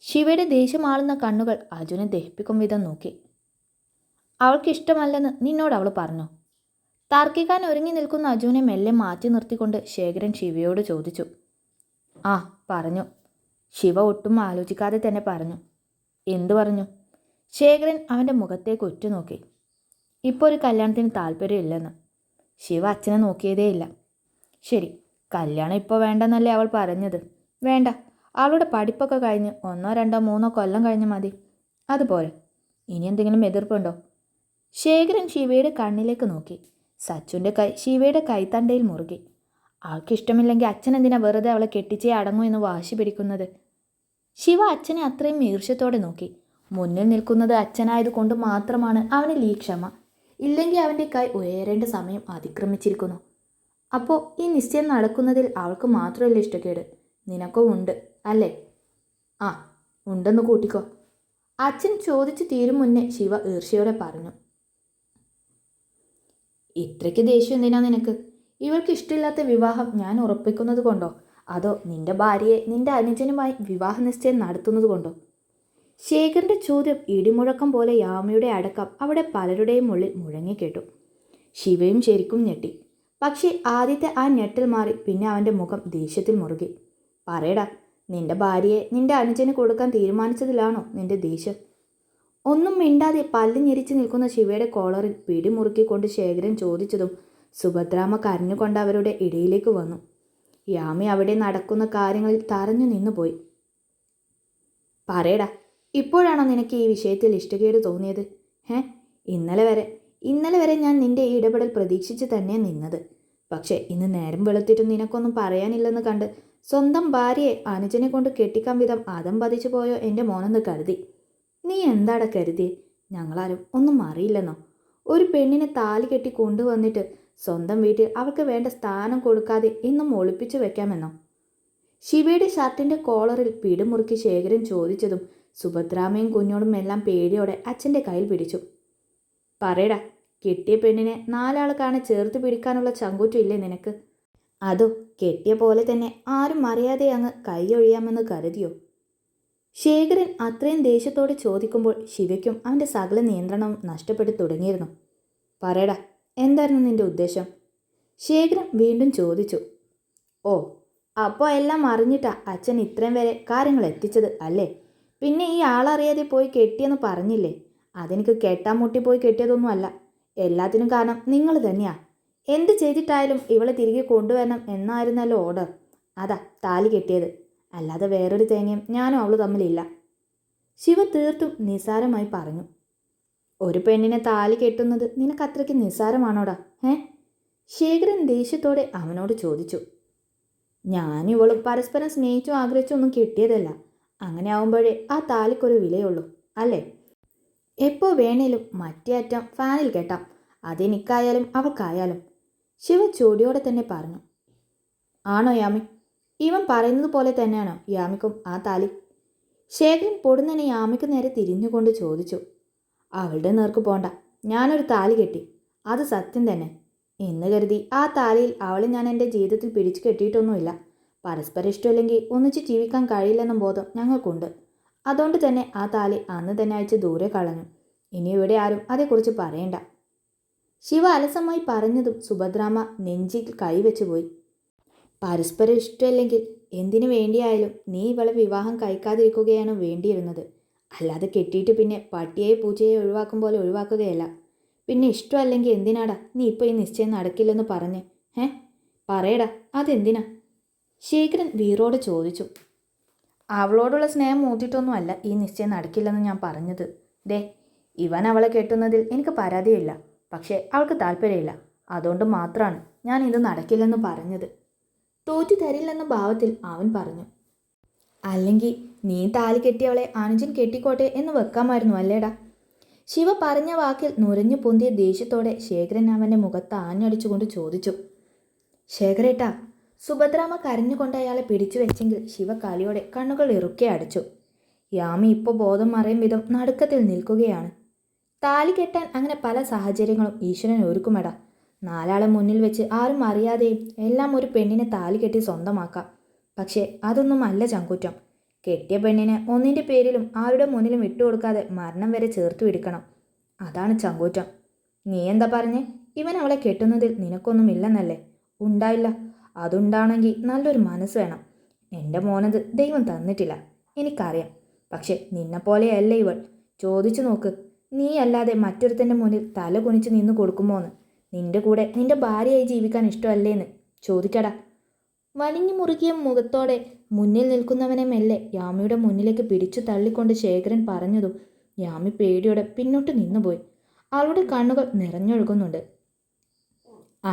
ശിവയുടെ ദേഷ്യമാളുന്ന കണ്ണുകൾ അജുനെ ദഹിപ്പിക്കും വിധം നോക്കി. അവൾക്ക് ഇഷ്ടമല്ലെന്ന് നിന്നോട് അവൾ പറഞ്ഞു? തർക്കിക്കാൻ ഒരുങ്ങി നിൽക്കുന്ന അജുവിനെ മെല്ലെ മാറ്റി നിർത്തിക്കൊണ്ട് ശേഖരൻ ശിവയോട് ചോദിച്ചു. ആ, പറഞ്ഞു. ശിവ ഒട്ടും ആലോചിക്കാതെ തന്നെ പറഞ്ഞു. എന്തു പറഞ്ഞു? ശേഖരൻ അവൻ്റെ മുഖത്തേക്ക് ഉറ്റുനോക്കി. ഇപ്പോൾ ഒരു കല്യാണത്തിന് താല്പര്യമില്ലെന്ന്. ശിവ അച്ഛനെ നോക്കിയതേയില്ല. ശരി, കല്യാണം ഇപ്പോൾ വേണ്ടെന്നല്ലേ അവൾ പറഞ്ഞത്? വേണ്ട, അവളുടെ പഠിപ്പൊക്കെ കഴിഞ്ഞ് 1 2 3 കൊല്ലം കഴിഞ്ഞ് മതി. അതുപോലെ ഇനി എന്തെങ്കിലും എതിർപ്പുണ്ടോ? ശേഖരൻ ശിവയുടെ കണ്ണിലേക്ക് നോക്കി. സച്ചുവിൻ്റെ കൈ ശിവയുടെ കൈത്തണ്ടയിൽ മുറുകി. ആൾക്കിഷ്ടമില്ലെങ്കിൽ അച്ഛൻ എന്തിനാ വെറുതെ അവളെ കെട്ടിച്ചേ അടങ്ങൂ എന്ന് വാശി പിടിക്കുന്നത്? ശിവ അച്ഛനെ അത്രയും ഈർഷ്യത്തോടെ നോക്കി. മുന്നിൽ നിൽക്കുന്നത് അച്ഛനായതുകൊണ്ട് മാത്രമാണ് അവനിൽ ഈ ക്ഷമ. ഇല്ലെങ്കിൽ അവൻ്റെ കൈ ഉയരേണ്ട സമയം അതിക്രമിച്ചിരിക്കുന്നു. അപ്പോൾ ഈ നിശ്ചയം നടക്കുന്നതിൽ അവൾക്ക് മാത്രമല്ല ഇഷ്ടക്കേട്, നിനക്കും ഉണ്ട് അല്ലേ? ആ, ഉണ്ടെന്ന് കൂട്ടിക്കോ. അച്ഛൻ ചോദിച്ചു തീരും മുന്നേ ശിവ ഈർഷ്യയോടെ പറഞ്ഞു. ഇത്രയ്ക്ക് ദേഷ്യം എന്തിനാ നിനക്ക്? ഇവൾക്ക് ഇഷ്ടമില്ലാത്ത വിവാഹം ഞാൻ ഉറപ്പിക്കുന്നത് കൊണ്ടോ, അതോ നിന്റെ ഭാര്യയെ നിന്റെ അനുജനുമായി വിവാഹ നിശ്ചയം നടത്തുന്നത് കൊണ്ടോ? ശേഖരൻ്റെ ചോദ്യം ഇടിമുഴക്കം പോലെ യാമിയുടെ അടക്കം അവിടെ പലരുടെയും ഉള്ളിൽ മുഴങ്ങിക്കേട്ടു. ശിവയും ശരിക്കും ഞെട്ടി. പക്ഷേ ആദ്യത്തെ ആ ഞെട്ടൽ മാറി പിന്നെ അവൻ്റെ മുഖം ദേഷ്യത്തിൽ മുറുകി. പറയടാ, നിന്റെ ഭാര്യയെ നിന്റെ അനുജന് കൊടുക്കാൻ തീരുമാനിച്ചതിലാണോ നിന്റെ ദേഷ്യം? ഒന്നും മിണ്ടാതെ പല്ല് ഞെരിച്ച് നിൽക്കുന്ന ശിവയുടെ കോളറിൽ പിടിമുറുക്കിക്കൊണ്ട് ശേഖരൻ ചോദിച്ചതും സുഭദ്രാമ്മ കരഞ്ഞുകൊണ്ട് അവരുടെ ഇടയിലേക്ക് വന്നു. യാമി അവിടെ നടക്കുന്ന കാര്യങ്ങളിൽ തറഞ്ഞു നിന്നുപോയി. പറയടാ, ഇപ്പോഴാണോ നിനക്ക് ഈ വിഷയത്തിൽ ഇഷ്ടക്കേട് തോന്നിയത്? ഇന്നലെ വരെ ഞാൻ നിന്റെ ഈ ഇടപെടൽ പ്രതീക്ഷിച്ച് തന്നെ നിന്നത്. പക്ഷേ ഇന്ന് നേരം വെളുത്തിട്ടും നിനക്കൊന്നും പറയാനില്ലെന്ന് കണ്ട് സ്വന്തം ഭാര്യയെ അനുജനെ കൊണ്ട് കെട്ടിക്കാൻ വിധം അതം പതിച്ചു പോയോ എൻ്റെ മോനെന്ന് കരുതി. നീ എന്താടാ കരുതിയേ? ഞങ്ങളാരും ഒന്നും അറിയില്ലെന്നോ? ഒരു പെണ്ണിനെ താലി കെട്ടി കൊണ്ടുവന്നിട്ട് സ്വന്തം വീട്ടിൽ അവൾക്ക് വേണ്ട സ്ഥാനം കൊടുക്കാതെ എന്നും ഒളിപ്പിച്ചു വെക്കാമെന്നോ? ശിവയുടെ ഷർട്ടിൻ്റെ കോളറിൽ പിടിമുറുക്കി ശേഖരൻ ചോദിച്ചതും സുഭദ്രാമയും കുഞ്ഞോടും എല്ലാം പേടിയോടെ അച്ഛൻ്റെ കയ്യിൽ പിടിച്ചു. പറയടാ, കെട്ടിയ പെണ്ണിനെ 4 ആൾ കാണെ ചേർത്ത് പിടിക്കാനുള്ള ചങ്കൂറ്റമില്ലേ നിനക്ക്? അതോ കെട്ടിയ പോലെ തന്നെ ആരും അറിയാതെ അങ്ങ് കൈയൊഴിയാമെന്ന് കരുതിയോ? ശേഖരൻ അത്രയും ദേഷ്യത്തോടെ ചോദിക്കുമ്പോൾ ശിവയ്ക്കും അവൻ്റെ സകല നിയന്ത്രണവും നഷ്ടപ്പെട്ടു തുടങ്ങിയിരുന്നു. പറയടാ, എന്തായിരുന്നു നിന്റെ ഉദ്ദേശം? ശേഖരൻ വീണ്ടും ചോദിച്ചു. ഓ, അപ്പോൾ എല്ലാം അറിഞ്ഞിട്ടാ അച്ഛൻ ഇത്രയും വരെ കാര്യങ്ങൾ എത്തിച്ചത് അല്ലേ? പിന്നെ ഈ ആളറിയാതെ പോയി കെട്ടിയെന്ന് പറഞ്ഞില്ലേ? അതെനിക്ക് കെട്ടാൻ മുട്ടി പോയി കെട്ടിയതൊന്നും അല്ല. എല്ലാത്തിനും കാരണം നിങ്ങൾ തന്നെയാ. എന്ത് ചെയ്തിട്ടായാലും ഇവളെ തിരികെ കൊണ്ടുവരണം എന്നായിരുന്നല്ലോ ഓർഡർ. അതാ താലി കെട്ടിയത്. അല്ലാതെ വേറൊരു തേങ്ങയും ഞാനും അവൾ തമ്മിലില്ല. ശിവ തീർത്തും നിസ്സാരമായി പറഞ്ഞു. ഒരു പെണ്ണിനെ താലി കെട്ടുന്നത് നിനക്ക് അത്രയ്ക്ക് നിസ്സാരമാണോടാ? ശേഖരൻ ദേഷ്യത്തോടെ അവനോട് ചോദിച്ചു. ഞാനിവളും പരസ്പരം സ്നേഹിച്ചും ആഗ്രഹിച്ചും ഒന്നും കെട്ടിയതല്ല. അങ്ങനെ ആവുമ്പോഴേ ആ താലിക്കൊരു വിലയുള്ളൂ അല്ലേ? എപ്പോൾ വേണേലും മറ്റേ അറ്റം ഫാനിൽ കെട്ടാം. അതെനിക്കായാലും അവൾക്കായാലും. ശിവ ചോദ്യോടെ തന്നെ പറഞ്ഞു. ആണോ യാമി? ഇവൻ പറയുന്നത് പോലെ തന്നെയാണോ യാമിക്കും ആ താലി? ശേഖരൻ പൊടുന്നനെ യാമിക്ക് നേരെ തിരിഞ്ഞുകൊണ്ട് ചോദിച്ചു. അവളുടെ നേർക്ക് പോണ്ട. ഞാനൊരു താലി കെട്ടി, അത് സത്യം തന്നെ. എന്ന് കരുതി ആ താലിയിൽ അവളെ ഞാൻ എൻ്റെ ജീവിതത്തിൽ പിടിച്ചു കെട്ടിയിട്ടൊന്നുമില്ല. പരസ്പരം ഇഷ്ടമില്ലെങ്കിൽ ഒന്നിച്ച് ജീവിക്കാൻ കഴിയില്ലെന്ന ബോധം ഞങ്ങൾക്കുണ്ട്. അതുകൊണ്ട് തന്നെ ആ താലി അന്ന് തന്നെ അയച്ച് ദൂരെ കളഞ്ഞു. ഇനി ഇവിടെ ആരും അതേക്കുറിച്ച് പറയണ്ട. ശിവ അലസമായി പറഞ്ഞതും സുഭദ്രാമ്മ നെഞ്ചിൽ കൈവച്ചു പോയി. പരസ്പരം ഇഷ്ടമല്ലെങ്കിൽ എന്തിനു വേണ്ടിയായാലും നീ ഇവളെ വിവാഹം കഴിക്കാതിരിക്കുകയാണ് വേണ്ടിയിരുന്നത്. അല്ലാതെ കെട്ടിയിട്ട് പിന്നെ പട്ടിയെ പൂച്ചയെ ഒഴിവാക്കും പോലെ ഒഴിവാക്കുകയല്ല. പിന്നെ ഇഷ്ടമല്ലെങ്കിൽ എന്തിനാടാ നീ ഇപ്പോൾ ഈ നിശ്ചയം നടക്കില്ലെന്ന് പറഞ്ഞ്? പറയടാ, അതെന്തിനാ? ശേഖരൻ വീറോട് ചോദിച്ചു. അവളോടുള്ള സ്നേഹം മൂത്തിട്ടൊന്നുമല്ല ഈ നിശ്ചയം നടക്കില്ലെന്ന് ഞാൻ പറഞ്ഞത്. ദേ, ഇവൻ അവളെ കെട്ടുന്നതിൽ എനിക്ക് പരാതിയില്ല. പക്ഷേ അവൾക്ക് താല്പര്യമില്ല. അതുകൊണ്ട് മാത്രമാണ് ഞാൻ ഇത് നടക്കില്ലെന്ന് പറഞ്ഞത്. തോറ്റു തരില്ലെന്ന ഭാവത്തിൽ അവൻ പറഞ്ഞു. അല്ലെങ്കിൽ നീ താലി കെട്ടിയവളെ അനുജൻ കെട്ടിക്കോട്ടെ എന്ന് വെക്കാമായിരുന്നു അല്ലേടാ? ശിവ പറഞ്ഞ വാക്കിൽ നുരഞ്ഞു പൊന്തിയ ദേഷ്യത്തോടെ ശേഖരൻ അവൻ്റെ മുഖത്ത് ആഞ്ഞടിച്ചുകൊണ്ട് ചോദിച്ചു. ശേഖരേട്ടാ. സുഭദ്രാമ്മ കരഞ്ഞുകൊണ്ട് അയാളെ പിടിച്ചു വെച്ചെങ്കിൽ ശിവ കലിയോടെ കണ്ണുകൾ ഇറുക്കെ അടച്ചു. യാമി ഇപ്പോൾ ബോധം മറയും വിധം നടുക്കത്തിൽ നിൽക്കുകയാണ്. താലി കെട്ടാൻ അങ്ങനെ പല സാഹചര്യങ്ങളും ഈശ്വരൻ ഒരുക്കുമെടാ. 4 ആളെ മുന്നിൽ വെച്ച് ആരും അറിയാതെയും എല്ലാം ഒരു പെണ്ണിനെ താലി കെട്ടി സ്വന്തമാക്കാം. പക്ഷേ അതൊന്നും അല്ല ചങ്കൂറ്റം. കെട്ടിയ പെണ്ണിനെ ഒന്നിൻ്റെ പേരിലും ആരുടെ മുന്നിലും വിട്ടുകൊടുക്കാതെ മരണം വരെ ചേർത്ത് പിടിക്കണം. അതാണ് ചങ്കൂറ്റം. നീ എന്താ പറഞ്ഞേ? ഇവൻ അവളെ കെട്ടുന്നതിൽ നിനക്കൊന്നുമില്ലെന്നല്ലേ? ഉണ്ടായില്ല. അതുണ്ടാണെങ്കിൽ നല്ലൊരു മനസ്സ് വേണം. എൻ്റെ മോനത് ദൈവം തന്നിട്ടില്ല, എനിക്കറിയാം. പക്ഷെ നിന്നെപ്പോലെയല്ല ഇവൾ. ചോദിച്ചു നോക്ക്, നീ അല്ലാതെ മറ്റൊരുത്തൻ്റെ മുന്നിൽ തല കുനിച്ച് നിന്ന് കൊടുക്കുമോന്ന്? നിന്റെ കൂടെ നിന്റെ ഭാര്യയായി ജീവിക്കാൻ ഇഷ്ടമല്ലേന്ന് ചോദിക്കടാ. വലിഞ്ഞു മുറുകിയ മുഖത്തോടെ മുന്നിൽ നിൽക്കുന്നവനെ മെല്ലെ യാമിയുടെ മുന്നിലേക്ക് പിടിച്ചു തള്ളിക്കൊണ്ട് ശേഖരൻ പറഞ്ഞതും യാമി പേടിയോടെ പിന്നോട്ട് നിന്നുപോയി. അവളുടെ കണ്ണുകൾ നിറഞ്ഞൊഴുകുന്നുണ്ട്.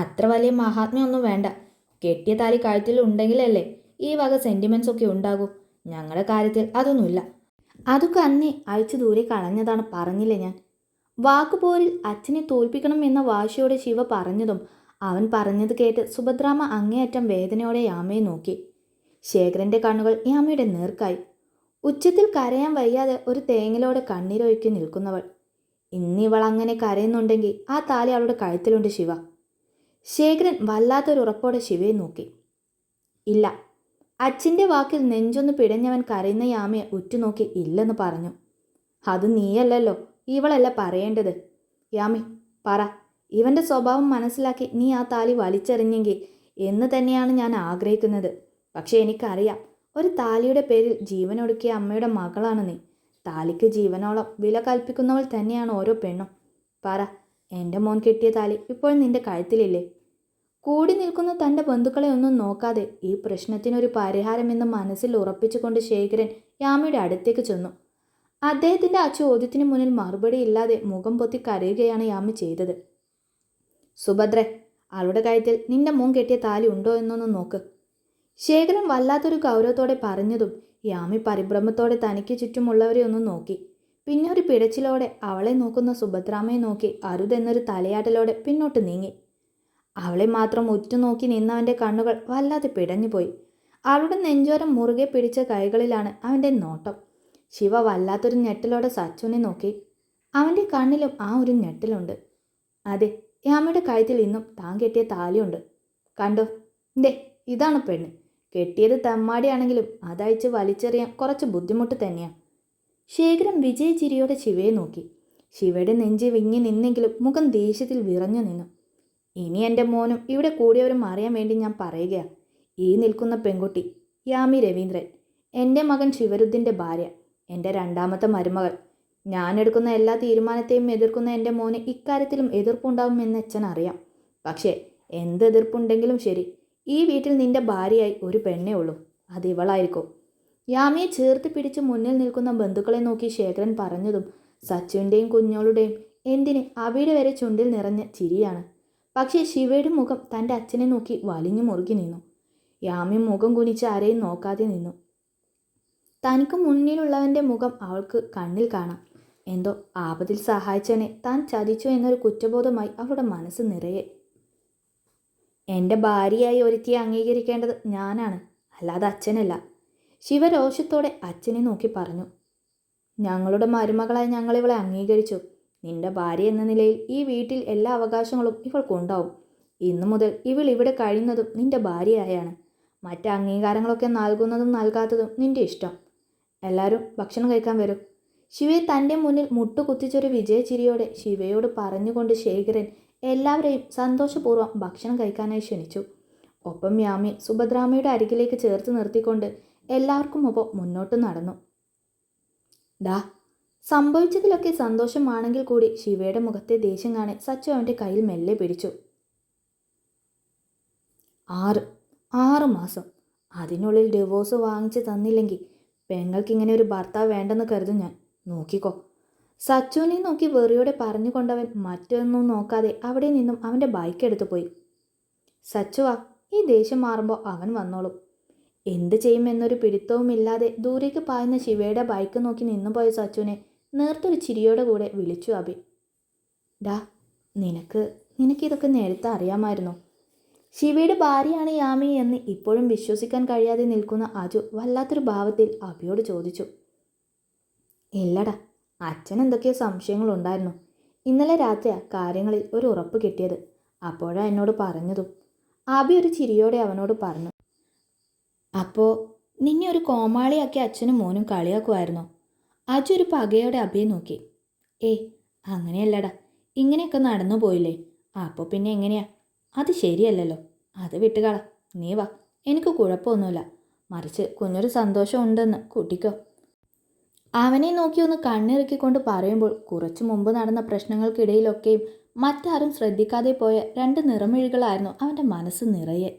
അത്ര വലിയ മഹാത്മ്യമൊന്നും വേണ്ട. കെട്ടിയ താലി കഴുത്തിൽ ഉണ്ടെങ്കിലല്ലേ ഈ വക സെന്റിമെന്റ്സ് ഒക്കെ ഉണ്ടാകൂ. ഞങ്ങളുടെ കാര്യത്തിൽ അതൊന്നുമില്ല. അതൊക്കെ അന്നേ അയച്ചു ദൂരെ കളഞ്ഞതാണ്, പറഞ്ഞില്ലേ ഞാൻ. വാക്കുപോരിൽ അച്ഛനെ തോൽപ്പിക്കണം എന്ന വാശിയോടെ ശിവ പറഞ്ഞതും അവൻ പറഞ്ഞത് കേട്ട് സുഭദ്രാമ്മ അങ്ങേയറ്റം വേദനയോടെ യാമയെ നോക്കി. ശേഖരന്റെ കണ്ണുകൾ യാമയുടെ നേർക്കായി. ഉച്ചത്തിൽ കരയാൻ വയ്യാതെ ഒരു തേങ്ങലോടെ കണ്ണീരൊഴുക്കി നിൽക്കുന്നവൾ. ഇന്നിവൾ അങ്ങനെ കരയുന്നുണ്ടെങ്കിൽ ആ താലി അവളുടെ കഴുത്തിലുണ്ട് ശിവ. ശേഖരൻ വല്ലാത്തൊരു ഉറപ്പോടെ ശിവയെ നോക്കി. ഇല്ല. അച്ഛൻ്റെ വാക്കിൽ നെഞ്ചൊന്ന് പിടഞ്ഞവൻ കരയുന്ന യാമയെ ഉറ്റുനോക്കി ഇല്ലെന്ന് പറഞ്ഞു. അത് നീയല്ലല്ലോ, ഇവളല്ല പറയേണ്ടത്. യാമി പറ, ഇവൻ്റെ സ്വഭാവം മനസ്സിലാക്കി നീ ആ താലി വലിച്ചെറിഞ്ഞെങ്കിൽ എന്ന് തന്നെയാണ് ഞാൻ ആഗ്രഹിക്കുന്നത്. പക്ഷെ എനിക്കറിയാം, ഒരു താലിയുടെ പേരിൽ ജീവനൊടുക്കിയ അമ്മയുടെ മകളാണ് നീ. താലിക്ക് ജീവനോളം വില കൽപ്പിക്കുന്നവൾ തന്നെയാണ് ഓരോ പെണ്ണും. പറ, എൻ്റെ മോൻ കെട്ടിയ താലി ഇപ്പോൾ നിന്റെ കഴുത്തിലില്ലേ? കൂടി നിൽക്കുന്ന തൻ്റെ ബന്ധുക്കളെ ഒന്നും നോക്കാതെ ഈ പ്രശ്നത്തിനൊരു പരിഹാരമെന്ന് മനസ്സിൽ ഉറപ്പിച്ചുകൊണ്ട് ശേഖരൻ യാമിയുടെ അടുത്തേക്ക് ചെന്നു. അദ്ദേഹത്തിൻ്റെ ആ ചോദ്യത്തിന് മുന്നിൽ മറുപടി ഇല്ലാതെ മുഖം പൊത്തി കരയുകയാണ് യാമി ചെയ്തത്. സുഭദ്രെ, അവളുടെ കഴുത്തിൽ നിന്റെ മോൻ കെട്ടിയ താലി ഉണ്ടോ എന്നൊന്ന് നോക്ക്. ശേഖരൻ വല്ലാത്തൊരു ഗൗരവത്തോടെ പറഞ്ഞതും യാമി പരിഭ്രമത്തോടെ തനിക്ക് ചുറ്റുമുള്ളവരെ ഒന്ന് നോക്കി. പിന്നെ ഒരു പിടച്ചിലോടെ അവളെ നോക്കുന്ന സുഭദ്രാമയെ നോക്കി അരുതെന്നൊരു തലയാട്ടലോടെ പിന്നോട്ട് നീങ്ങി. അവളെ മാത്രം ഉറ്റുനോക്കി നിന്നവൻ്റെ കണ്ണുകൾ വല്ലാതെ പിടഞ്ഞുപോയി. അവളുടെ നെഞ്ചോരം മുറുകെ പിടിച്ച കൈകളിലാണ് അവൻ്റെ നോട്ടം. ശിവ വല്ലാത്തൊരു ഞെട്ടലോടെ സച്ചുവിനെ നോക്കി. അവൻ്റെ കണ്ണിലും ആ ഒരു ഞെട്ടലുണ്ട്. അതെ, യാമയുടെ കഴുത്തിൽ ഇന്നും താൻ കെട്ടിയ താലിയുണ്ട്. കണ്ടോ, ദേ ഇതാണ് പെണ്ണ്. കെട്ടിയത് തെമ്മാടിയാണെങ്കിലും അതയച്ച് വലിച്ചെറിയാൻ കുറച്ച് ബുദ്ധിമുട്ട് തന്നെയാണ്. ശേഖരൻ വിജയ ചിരിയോടെ ശിവയെ നോക്കി. ശിവയുടെ നെഞ്ച് വിങ്ങി നിന്നെങ്കിലും മുഖം ദേഷ്യത്തിൽ വിറഞ്ഞു നിന്നു. ഇനി എൻ്റെ മോനും ഇവിടെ കൂടിയവരും അറിയാൻ വേണ്ടി ഞാൻ പറയുകയാണ്. ഈ നിൽക്കുന്ന പെൺകുട്ടി യാമി രവീന്ദ്രൻ, എൻ്റെ മകൻ ശിവരുദ്ധിൻ്റെ ഭാര്യ, എൻ്റെ രണ്ടാമത്തെ മരുമകൾ. ഞാനെടുക്കുന്ന എല്ലാ തീരുമാനത്തെയും എതിർക്കുന്ന എൻ്റെ മോന് ഇക്കാര്യത്തിലും എതിർപ്പുണ്ടാവുമെന്ന് അച്ഛൻ അറിയാം. പക്ഷേ എന്ത് എതിർപ്പുണ്ടെങ്കിലും ശരി, ഈ വീട്ടിൽ നിൻ്റെ ഭാര്യയായി ഒരു പെണ്ണേ ഉള്ളൂ, അത് ഇവളായിരിക്കും. യാമിയെ ചേർത്ത് പിടിച്ച് മുന്നിൽ നിൽക്കുന്ന ബന്ധുക്കളെ നോക്കി ശേഖരൻ പറഞ്ഞതും സച്ചുവിൻ്റെയും കുഞ്ഞോളുടെയും എന്തിന് അവിടെ വരെ ചുണ്ടിൽ നിറഞ്ഞ ചിരിയാണ്. പക്ഷേ ശിവയുടെ മുഖം തൻ്റെ അച്ഛനെ നോക്കി വലിഞ്ഞു മുറുകി നിന്നു. യാമി മുഖം കുനിച്ച് ആരെയും നോക്കാതെ നിന്നു. തനിക്ക് മുന്നിലുള്ളവൻ്റെ മുഖം അവൾക്ക് കണ്ണിൽ കാണാം. എന്തോ ആപത്തിൽ സഹായിച്ചവനെ താൻ ചതിച്ചു എന്നൊരു കുറ്റബോധമായി അവളുടെ മനസ്സ് നിറയെ. എൻ്റെ ഭാര്യയായി ഒരുത്തിയെ അംഗീകരിക്കേണ്ടത് ഞാനാണ്, അല്ലാതെ അച്ഛനല്ല. ശിവരോഷത്തോടെ അച്ഛനെ നോക്കി പറഞ്ഞു. ഞങ്ങളുടെ മരുമകളായി ഞങ്ങളിവളെ അംഗീകരിച്ചു. നിന്റെ ഭാര്യ എന്ന നിലയിൽ ഈ വീട്ടിൽ എല്ലാ അവകാശങ്ങളും ഇവൾക്കുണ്ടാവും. ഇന്നു മുതൽ ഇവൾ ഇവിടെ കഴിയുന്നതും നിന്റെ ഭാര്യയായാണ്. മറ്റ് അംഗീകാരങ്ങളൊക്കെ നൽകുന്നതും നൽകാത്തതും നിന്റെ ഇഷ്ടം. എല്ലാവരും ഭക്ഷണം കഴിക്കാൻ വരും. ശിവയെ തൻ്റെ മുന്നിൽ മുട്ടുകുത്തിച്ചൊരു വിജയചിരിയോടെ ശിവയോട് പറഞ്ഞുകൊണ്ട് ശേഖരൻ എല്ലാവരെയും സന്തോഷപൂർവ്വം ഭക്ഷണം കഴിക്കാനായി ക്ഷണിച്ചു. ഒപ്പം യാമി സുഭദ്രാമയുടെ അരികിലേക്ക് ചേർത്ത് നിർത്തിക്കൊണ്ട് എല്ലാവർക്കും ഒപ്പം മുന്നോട്ട് നടന്നു. ഡാ, സംഭവിച്ചതിലൊക്കെ സന്തോഷമാണെങ്കിൽ കൂടി ശിവയുടെ മുഖത്തെ ദേഷ്യം കാണാൻ സച്ചു അവൻ്റെ കയ്യിൽ മെല്ലെ പിടിച്ചു. 6 മാസം അതിനുള്ളിൽ ഡിവോഴ്സ് വാങ്ങിച്ച് തന്നില്ലെങ്കിൽ പെങ്ങൾക്കിങ്ങനെ ഒരു ഭർത്താവ് വേണ്ടെന്ന് കരുതും ഞാൻ. നോക്കിക്കോ. സച്ചുവിനെ നോക്കി വെറിയോടെ പറഞ്ഞുകൊണ്ടവൻ മറ്റൊന്നും നോക്കാതെ അവിടെ നിന്നും അവൻ്റെ ബൈക്ക് എടുത്തു പോയി. സച്ചുവാ, ഈ ദേഷ്യം മാറുമ്പോൾ അവൻ വന്നോളും. എന്ത് ചെയ്യുമെന്നൊരു പിടിത്തവുമില്ലാതെ ദൂരേക്ക് പായുന്ന ശിവയുടെ ബൈക്ക് നോക്കി നിന്നുപോയ സച്ചുവിനെ നേർത്തൊരു ചിരിയോടെ കൂടെ വിളിച്ചു അഭി. ഡാ, നിനക്കിതൊക്കെ നേരത്തെ അറിയാമായിരുന്നോ? ശിവയുടെ ഭാര്യയാണ് യാമി എന്ന് ഇപ്പോഴും വിശ്വസിക്കാൻ കഴിയാതെ നിൽക്കുന്ന അജു വല്ലാത്തൊരു ഭാവത്തിൽ അഭിയോട് ചോദിച്ചു. ഇല്ലടാ, അച്ഛൻ എന്തൊക്കെയോ സംശയങ്ങളുണ്ടായിരുന്നു. ഇന്നലെ രാത്രിയാ കാര്യങ്ങളിൽ ഒരു ഉറപ്പ് കിട്ടിയത്. അപ്പോഴാ എന്നോട് പറഞ്ഞതും. അഭി ഒരു ചിരിയോടെ അവനോട് പറഞ്ഞു. അപ്പോൾ നിന്നെ ഒരു കോമാളിയാക്കി അച്ഛനും മോനും കളിയാക്കുമായിരുന്നോ? അജു ഒരു പകയോടെ അഭിയെ നോക്കി. അങ്ങനെയല്ലടാ, ഇങ്ങനെയൊക്കെ നടന്നു പോയില്ലേ, അപ്പോൾ പിന്നെ എങ്ങനെയാ? അത് ശരിയല്ലല്ലോ. അത് വിട്ടുകള, നീ വാ, എനിക്ക് കുഴപ്പമൊന്നുമില്ല. മറിച്ച് കുഞ്ഞൊരു സന്തോഷം ഉണ്ടെന്ന് കൂട്ടിക്കോ. അവനെ നോക്കി ഒന്ന് കണ്ണിറുക്കിക്കൊണ്ട് പറയുമ്പോൾ കുറച്ചു മുമ്പ് നടന്ന പ്രശ്നങ്ങൾക്കിടയിലൊക്കെയും മറ്റാരും ശ്രദ്ധിക്കാതെ പോയ 2 നിറമിഴികളായിരുന്നു അവൻ്റെ മനസ്സ് നിറയെ.